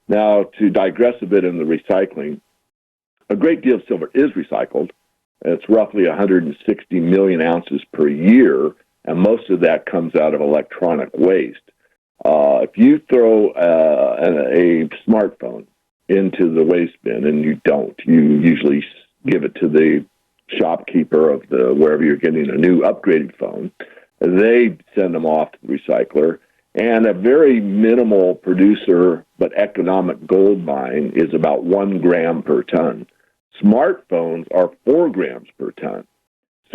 Now, to digress a bit in the recycling, a great deal of silver is recycled. It's roughly 160 million ounces per year, and most of that comes out of electronic waste. If you throw a smartphone into the waste bin, and you don't, you usually give it to the shopkeeper of wherever you're getting a new upgraded phone. They send them off to the recycler, and a very minimal producer but economic gold mine is about 1 gram per ton. Smartphones are 4 grams per ton.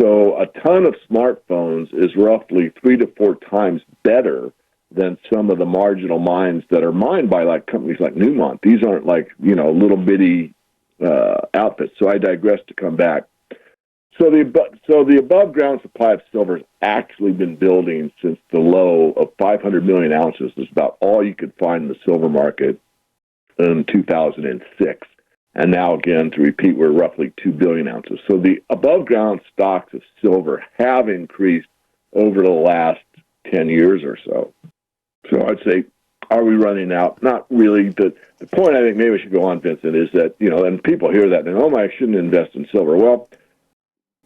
So a ton of smartphones is roughly 3 to 4 times better than some of the marginal mines that are mined by like companies like Newmont. These aren't like, little bitty outfits. So I digress to come back. So the above ground supply of silver has actually been building since the low of 500 million ounces. Is about all you could find in the silver market in 2006. And now, again, to repeat, we're roughly 2 billion ounces. So the above-ground stocks of silver have increased over the last 10 years or so. So I'd say, are we running out? Not really. The point I think maybe we should go on, Vincent, is that, and people hear that, and, I shouldn't invest in silver. Well,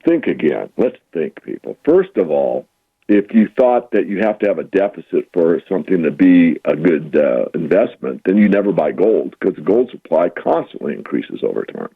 think again. Let's think, people. First of all, if you thought that you have to have a deficit for something to be a good investment, then you never buy gold because the gold supply constantly increases over time.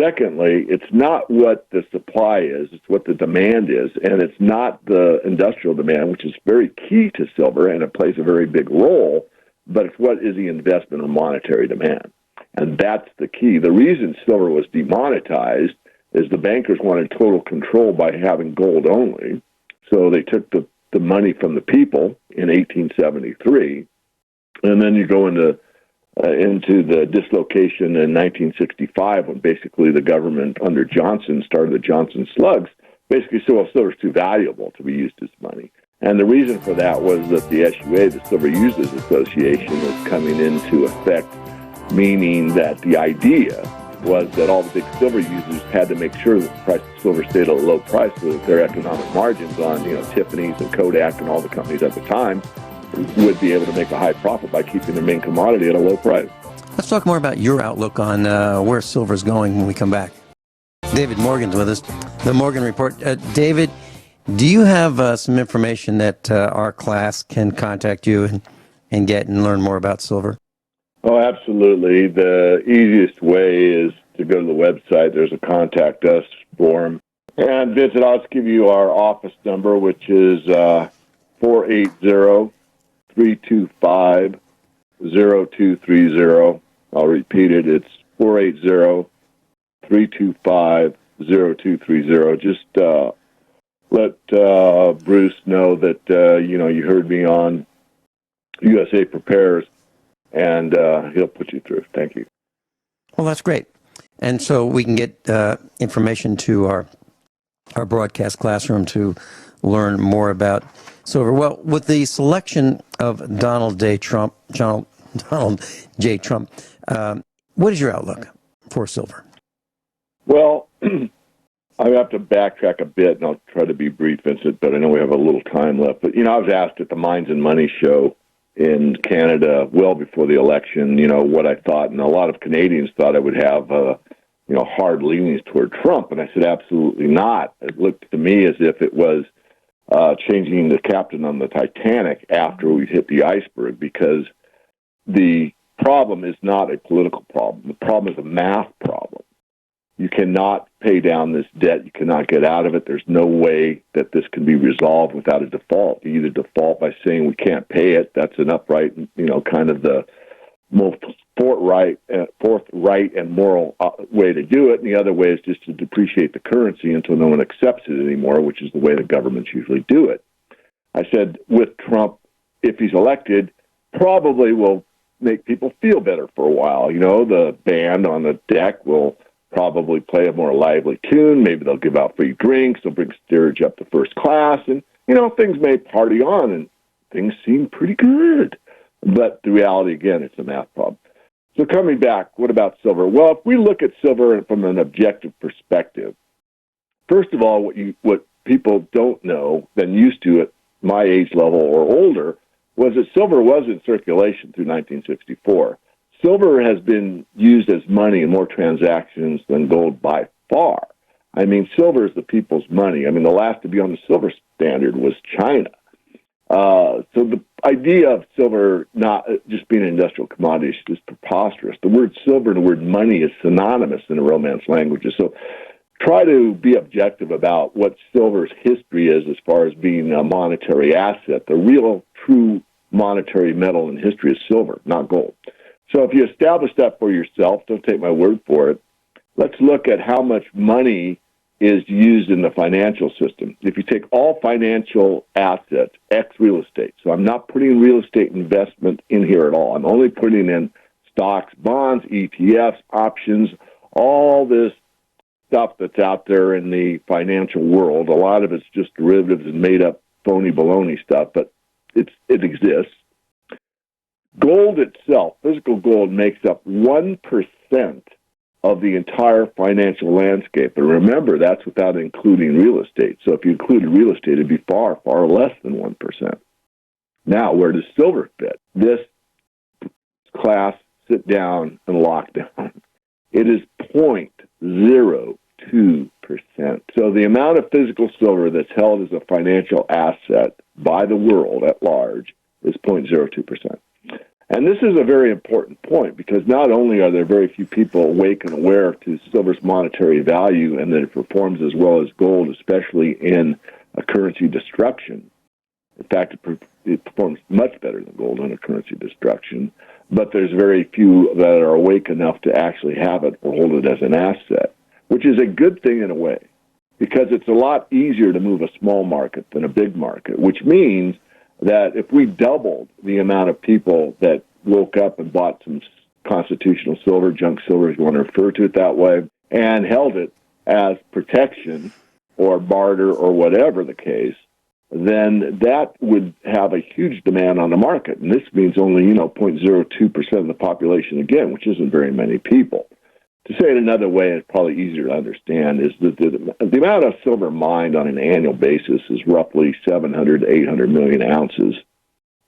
Secondly, it's not what the supply is, it's what the demand is, and it's not the industrial demand, which is very key to silver, and it plays a very big role, but it's what is the investment or monetary demand. And that's the key. The reason silver was demonetized is the bankers wanted total control by having gold only. So they took the money from the people in 1873, and then you go into the dislocation in 1965 when basically the government under Johnson started the Johnson slugs. Basically, silver is too valuable to be used as money. And the reason for that was that the SUA, the Silver Users Association, was coming into effect, meaning that the idea was that all the big silver users had to make sure that the price of silver stayed at a low price so that their economic margins on, Tiffany's and Kodak and all the companies at the time would be able to make a high profit by keeping their main commodity at a low price. Let's talk more about your outlook on where silver's going when we come back. David Morgan's with us, the Morgan Report. David, do you have some information that our class can contact you and get and learn more about silver? Oh, absolutely. The easiest way is to go to the website. There's a contact us form. And Vincent, I'll just give you our office number, which is 480-325-0230. I'll repeat it. It's 480-325-0230. Just let Bruce know that, you heard me on USA Prepares, and he'll put you through. Thank you. Well, that's great. And so we can get information to our broadcast classroom to learn more about silver. Well, with the selection of Donald J. Trump, what is your outlook for silver? Well, I have to backtrack a bit, and I'll try to be brief, Vincent, but I know we have a little time left. But, I was asked at the Mines and Money show in Canada well before the election, what I thought, and a lot of Canadians thought I would have, hard leanings toward Trump, and I said absolutely not. It looked to me as if it was changing the captain on the Titanic after we hit the iceberg, because the problem is not a political problem. The problem is a math problem. You cannot pay down this debt. You cannot get out of it. There's no way that this can be resolved without a default. You either default by saying we can't pay it. That's an upright, kind of the most forthright and moral way to do it. And the other way is just to depreciate the currency until no one accepts it anymore, which is the way the governments usually do it. I said, with Trump, if he's elected, probably will make people feel better for a while. You know, the band on the deck will probably play a more lively tune. Maybe they'll give out free drinks. They'll bring steerage up to first class. And, you know, things may party on, and things seem pretty good. But the reality, again, it's a math problem. So coming back, what about silver? Well, if we look at silver from an objective perspective, first of all, what people don't know, than used to at my age level or older, was that silver was in circulation through 1964. Silver has been used as money in more transactions than gold by far. I mean, silver is the people's money. I mean, the last to be on the silver standard was China. So the idea of silver not just being an industrial commodity is preposterous. The word silver and the word money is synonymous in the Romance languages. So try to be objective about what silver's history is as far as being a monetary asset. The real, true monetary metal in history is silver, not gold. So if you establish that for yourself, don't take my word for it, let's look at how much money is used in the financial system. If you take all financial assets, ex real estate, so I'm not putting real estate investment in here at all. I'm only putting in stocks, bonds, ETFs, options, all this stuff that's out there in the financial world. A lot of it's just derivatives and made up phony baloney stuff, but it exists. Gold itself, physical gold, makes up 1% of the entire financial landscape. And remember, that's without including real estate. So if you included real estate, it'd be far, far less than 1%. Now, where does silver fit? This class, sit down and lock down. It is 0.02%. So the amount of physical silver that's held as a financial asset by the world at large is 0.02%. And this is a very important point, because not only are there very few people awake and aware to silver's monetary value and that it performs as well as gold, especially in a currency destruction. In fact, it performs much better than gold in a currency destruction, but there's very few that are awake enough to actually have it or hold it as an asset, which is a good thing in a way, because it's a lot easier to move a small market than a big market, which means that if we doubled the amount of people that woke up and bought some constitutional silver, junk silver, if you want to refer to it that way, and held it as protection or barter or whatever the case, then that would have a huge demand on the market. And this means only, 0.02% of the population, again, which isn't very many people. To say it another way, it's probably easier to understand, is that the amount of silver mined on an annual basis is roughly 700 to 800 million ounces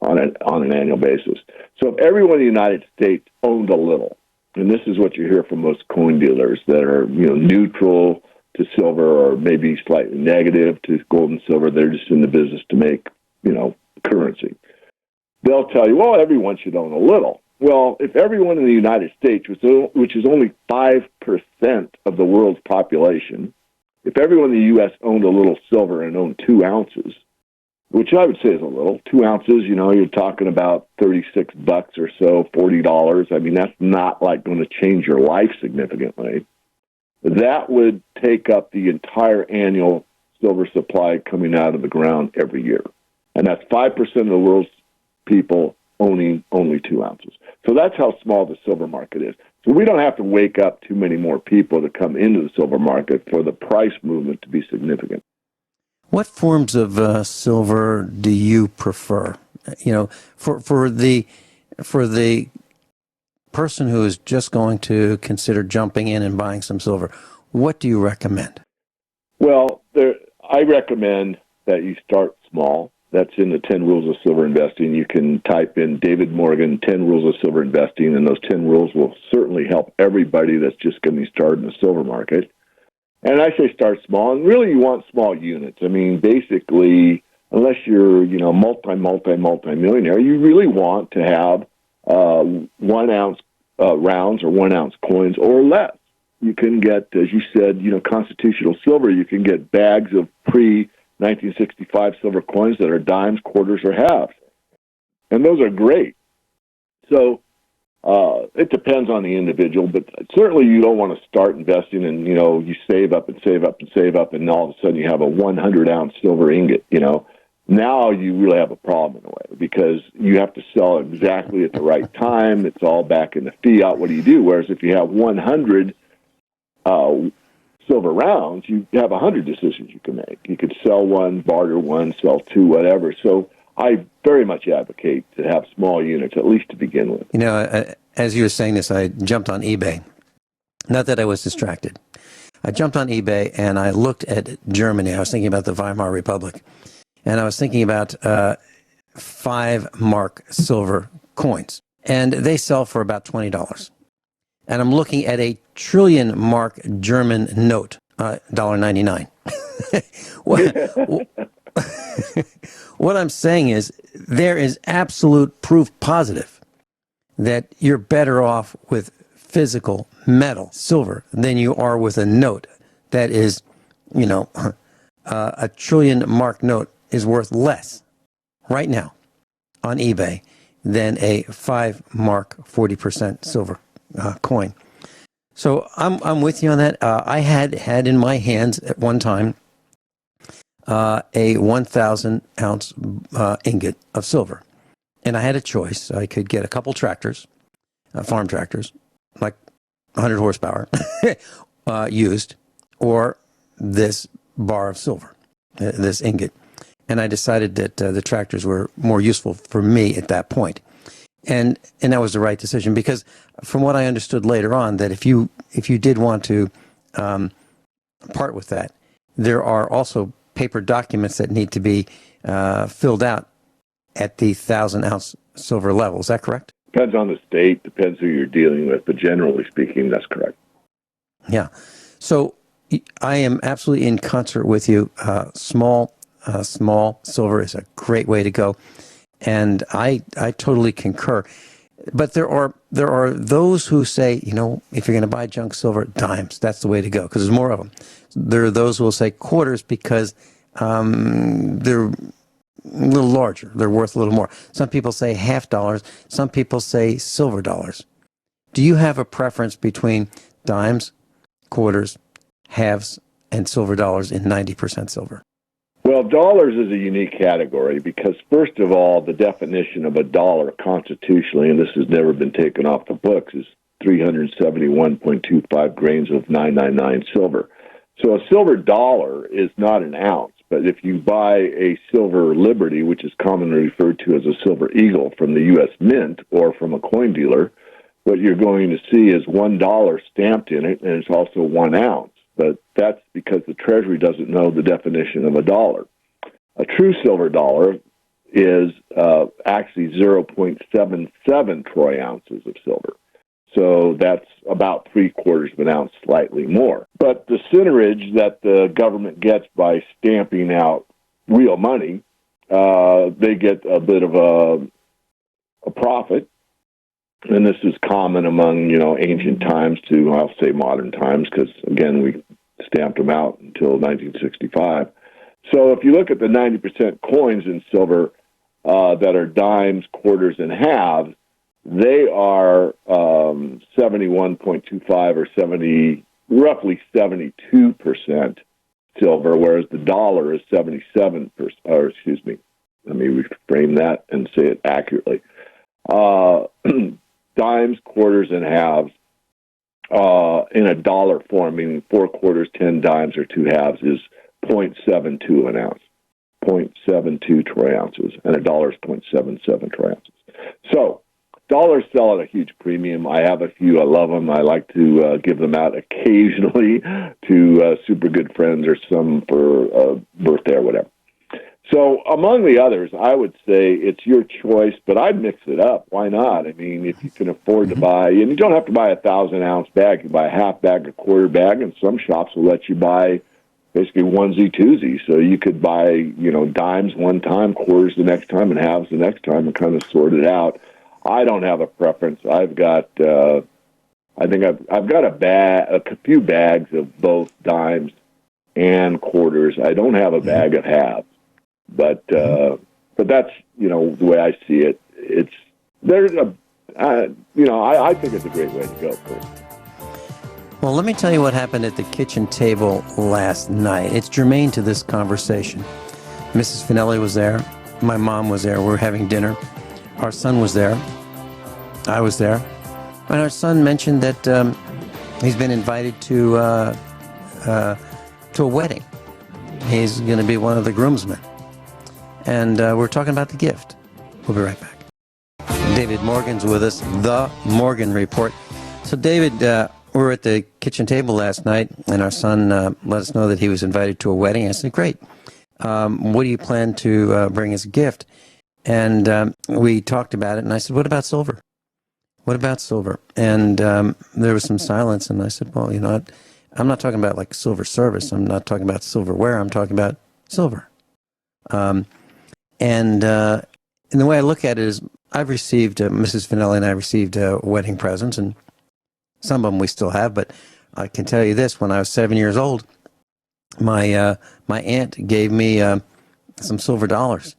on an annual basis. So if everyone in the United States owned a little, and this is what you hear from most coin dealers that are, neutral to silver or maybe slightly negative to gold and silver, they're just in the business to make, currency. They'll tell you, well, everyone should own a little. Well, if everyone in the United States, which is only 5% of the world's population, if everyone in the U.S. owned a little silver and owned 2 ounces, which I would say is a little, 2 ounces, you're talking about $36 or so, $40. I mean, that's not like going to change your life significantly. That would take up the entire annual silver supply coming out of the ground every year. And that's 5% of the world's people owning only 2 ounces. So that's how small the silver market is. So we don't have to wake up too many more people to come into the silver market for the price movement to be significant. What forms of silver do you prefer? For the person who is just going to consider jumping in and buying some silver, what do you recommend? Well, I recommend that you start small. That's in the 10 Rules of Silver Investing. You can type in David Morgan, 10 Rules of Silver Investing, and those 10 rules will certainly help everybody that's just getting started in the silver market. And I say start small, and really you want small units. I mean, basically, unless you're, multi-millionaire, you really want to have 1 ounce rounds or 1 ounce coins or less. You can get, as you said, constitutional silver. You can get bags of pre-1965 silver coins that are dimes, quarters, or halves. And those are great. So it depends on the individual, but certainly you don't want to start investing and, you save up and save up and save up, and all of a sudden you have a 100-ounce silver ingot, Now you really have a problem in a way because you have to sell exactly at the right time. It's all back in the fiat. What do you do? Whereas if you have 100 silver rounds, you have 100 decisions you can make. You could sell one, barter one, sell two, whatever. So I very much advocate to have small units, at least to begin with. You know, as you were saying this, I jumped on eBay. Not that I was distracted. I jumped on eBay and I looked at Germany. I was thinking about the Weimar Republic. And I was thinking about 5 mark silver coins. And they sell for about $20. And I'm looking at a trillion mark German note, $1.99. What I'm saying is there is absolute proof positive that you're better off with physical metal, silver, than you are with a note that is, you know, a trillion mark note is worth less right now on eBay than a 5 mark 40% silver coin. So I'm with you on that. I had in my hands at one time a 1,000 ounce ingot of silver, and I had a choice. I could get a couple tractors, farm tractors, like 100 horsepower, used, or this bar of silver, this ingot. And I decided that the tractors were more useful for me at that point. And that was the right decision because from what I understood later on, that if you did want to part with that, there are also paper documents that need to be filled out at the 1,000 ounce silver level. Is that correct? Depends on the state, depends who you're dealing with, but generally speaking, that's correct. Yeah. So I am absolutely in concert with you. Small silver is a great way to go, and I totally concur. But there are those who say, you know, if you're going to buy junk silver, dimes, that's the way to go because there's more of them. There are those who will say quarters because they're a little larger, they're worth a little more. Some people say $half, some people say silver dollars. Do you have a preference between dimes, quarters, halves, and silver dollars in 90% silver? Well, dollars is a unique category because, first of all, the definition of a dollar constitutionally, and this has never been taken off the books, is 371.25 grains of 999 silver. So a silver dollar is not an ounce, but if you buy a silver liberty, which is commonly referred to as a silver eagle from the U.S. Mint or from a coin dealer, what you're going to see is $1 stamped in it, and it's also 1 ounce. But that's because the Treasury doesn't know the definition of a dollar. A true silver dollar is actually 0.77 troy ounces of silver. So that's about 3/4 of an ounce, slightly more. But the centerage that the government gets by stamping out real money, they get a bit of a profit. And this is common among, ancient times to, I'll say modern times, because, again, we stamped them out until 1965. So if you look at the 90% coins in silver that are dimes, quarters, and halves, they are 71.25 or roughly 72% silver, whereas the dollar is 77%, or excuse me, let me reframe that and say it accurately. Dimes, quarters, and halves in a dollar form, meaning 4 quarters, 10 dimes, or 2 halves, is 0.72 an ounce, 0.72 troy ounces, and a dollar is 0.77 troy ounces. So dollars sell at a huge premium. I have a few. I love them. I like to give them out occasionally to super good friends or some for a birthday or whatever. So among the others, I would say it's your choice, but I'd mix it up. Why not? I mean, if you can afford to buy, and you don't have to buy a 1,000-ounce bag. You buy a half bag, a quarter bag, and some shops will let you buy basically onesie, twosie. So you could buy, dimes one time, quarters the next time, and halves the next time, and kind of sort it out. I don't have a preference. I've got, I've got a few bags of both dimes and quarters. I don't have a bag of halves. But that's, the way I see it. I think it's a great way to go first. Well, let me tell you what happened at the kitchen table last night. It's germane to this conversation. Mrs. Finelli was there. My mom was there. We were having dinner. Our son was there. I was there. And our son mentioned that he's been invited to a wedding. He's going to be one of the groomsmen. And we're talking about the gift. We'll be right back. David Morgan's with us, The Morgan Report. So, David, we were at the kitchen table last night, and our son let us know that he was invited to a wedding. I said, great. What do you plan to bring as a gift? And we talked about it, and I said, what about silver? What about silver? And there was some silence, and I said, well, I'm not talking about like silver service. I'm not talking about silverware. I'm talking about silver. And the way I look at it is I've received, Mrs. Finelli and I received wedding presents, and some of them we still have, but I can tell you this, when I was 7 years old, my aunt gave me some silver dollars.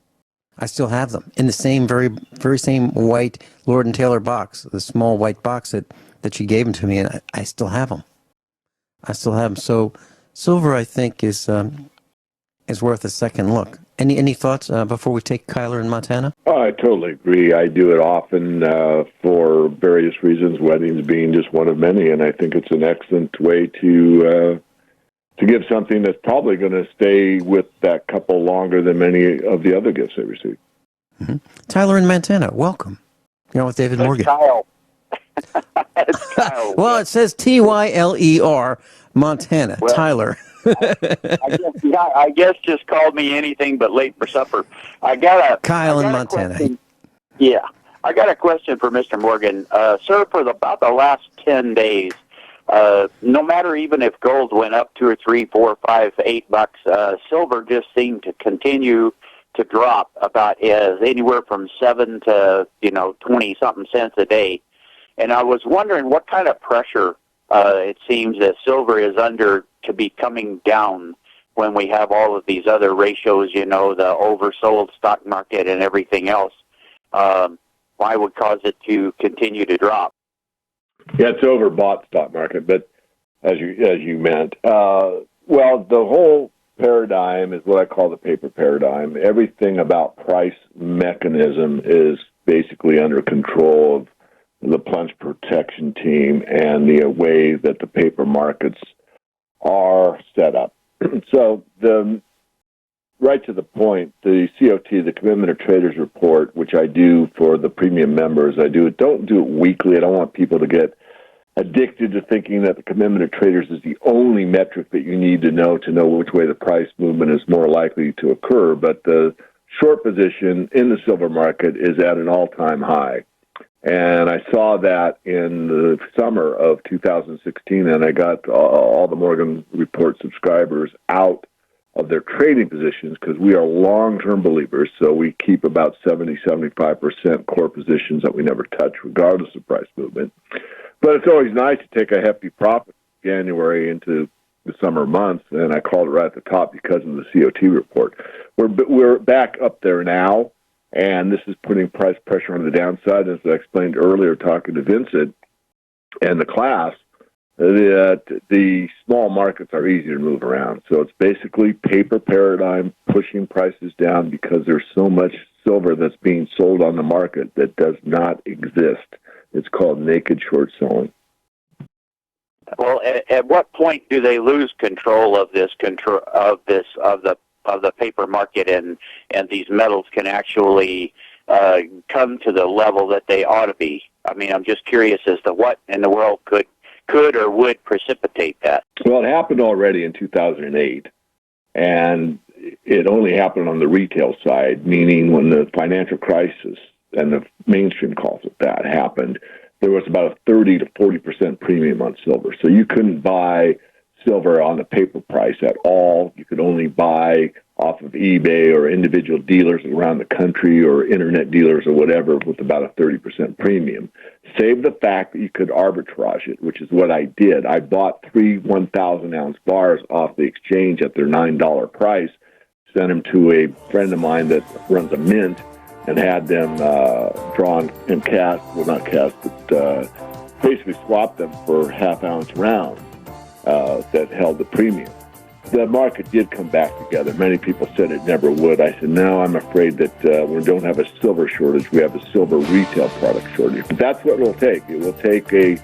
I still have them in the same, very same white Lord and Taylor box, the small white box that she gave them to me, and I still have them. I still have them. So silver, I think, is worth a second look. Any thoughts before we take Kyler in Montana? Oh, I totally agree. I do it often for various reasons, weddings being just one of many, and I think it's an excellent way to give something that's probably going to stay with that couple longer than many of the other gifts they receive. Mm-hmm. Tyler in Montana, welcome. You're on with David Morgan. Kyle. It's Kyle. Well, it says Tyler, Montana. Well, Tyler. I guess just called me anything but late for supper. Kyle in Montana. I got a question for Mr. Morgan. Sir, for about the last 10 days, no matter even if gold went up 2 or 3, 4, 5, $8, silver just seemed to continue to drop about anywhere from 7 to 20 something cents a day. And I was wondering what kind of pressure it seems that silver is under to be coming down when we have all of these other ratios, the oversold stock market and everything else. Why would cause it to continue to drop? Yeah, it's overbought stock market, but as you meant, well, the whole paradigm is what I call the paper paradigm. Everything about price mechanism is basically under control of the plunge protection team and the way that the paper markets are set up. So right to the point, the COT, the Commitment of Traders Report, which I do for the premium members, don't do it weekly. I don't want people to get addicted to thinking that the Commitment of Traders is the only metric that you need to know which way the price movement is more likely to occur. But the short position in the silver market is at an all-time high. And I saw that in the summer of 2016, and I got all the Morgan Report subscribers out of their trading positions because we are long-term believers, so we keep about 70-75% core positions that we never touch regardless of price movement. But it's always nice to take a hefty profit January into the summer months, and I called it right at the top because of the COT report. We're back up there now, and this is putting price pressure on the downside. As I explained earlier, talking to Vincent and the class, the small markets are easy to move around. So it's basically paper paradigm pushing prices down because there's so much silver that's being sold on the market that does not exist. It's called naked short selling. Well, at what point do they lose control of the paper market, and these metals can actually come to the level that they ought to be? I mean, I'm just curious as to what in the world could or would precipitate that. Well, it happened already in 2008, and it only happened on the retail side, meaning when the financial crisis, and the mainstream calls it that, happened, there was about a 30 to 40% premium on silver. So you couldn't buy silver on the paper price at all. You could only buy off of eBay or individual dealers around the country or internet dealers or whatever with about a 30% premium. Save the fact that you could arbitrage it, which is what I did. I bought 3 1,000-ounce bars off the exchange at their $9 price, sent them to a friend of mine that runs a mint, and had them drawn and cast, well, not cast, but basically swapped them for half-ounce rounds that held the premium. the market did come back together. Many people said it never would. I said, no, I'm afraid that we don't have a silver shortage. We have a silver retail product shortage. But that's what it'll take. It will take a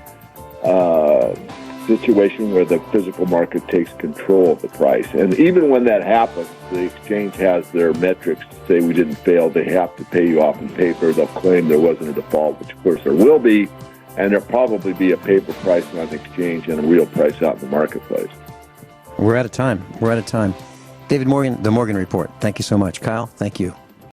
situation where the physical market takes control of the price. And even when that happens, the exchange has their metrics to say we didn't fail. They have to pay you off in paper. They'll claim there wasn't a default, which of course there will be. And there'll probably be a paper price on the exchange and a real price out in the marketplace. We're out of time. David Morgan, The Morgan Report. Thank you so much. Kyle, thank you.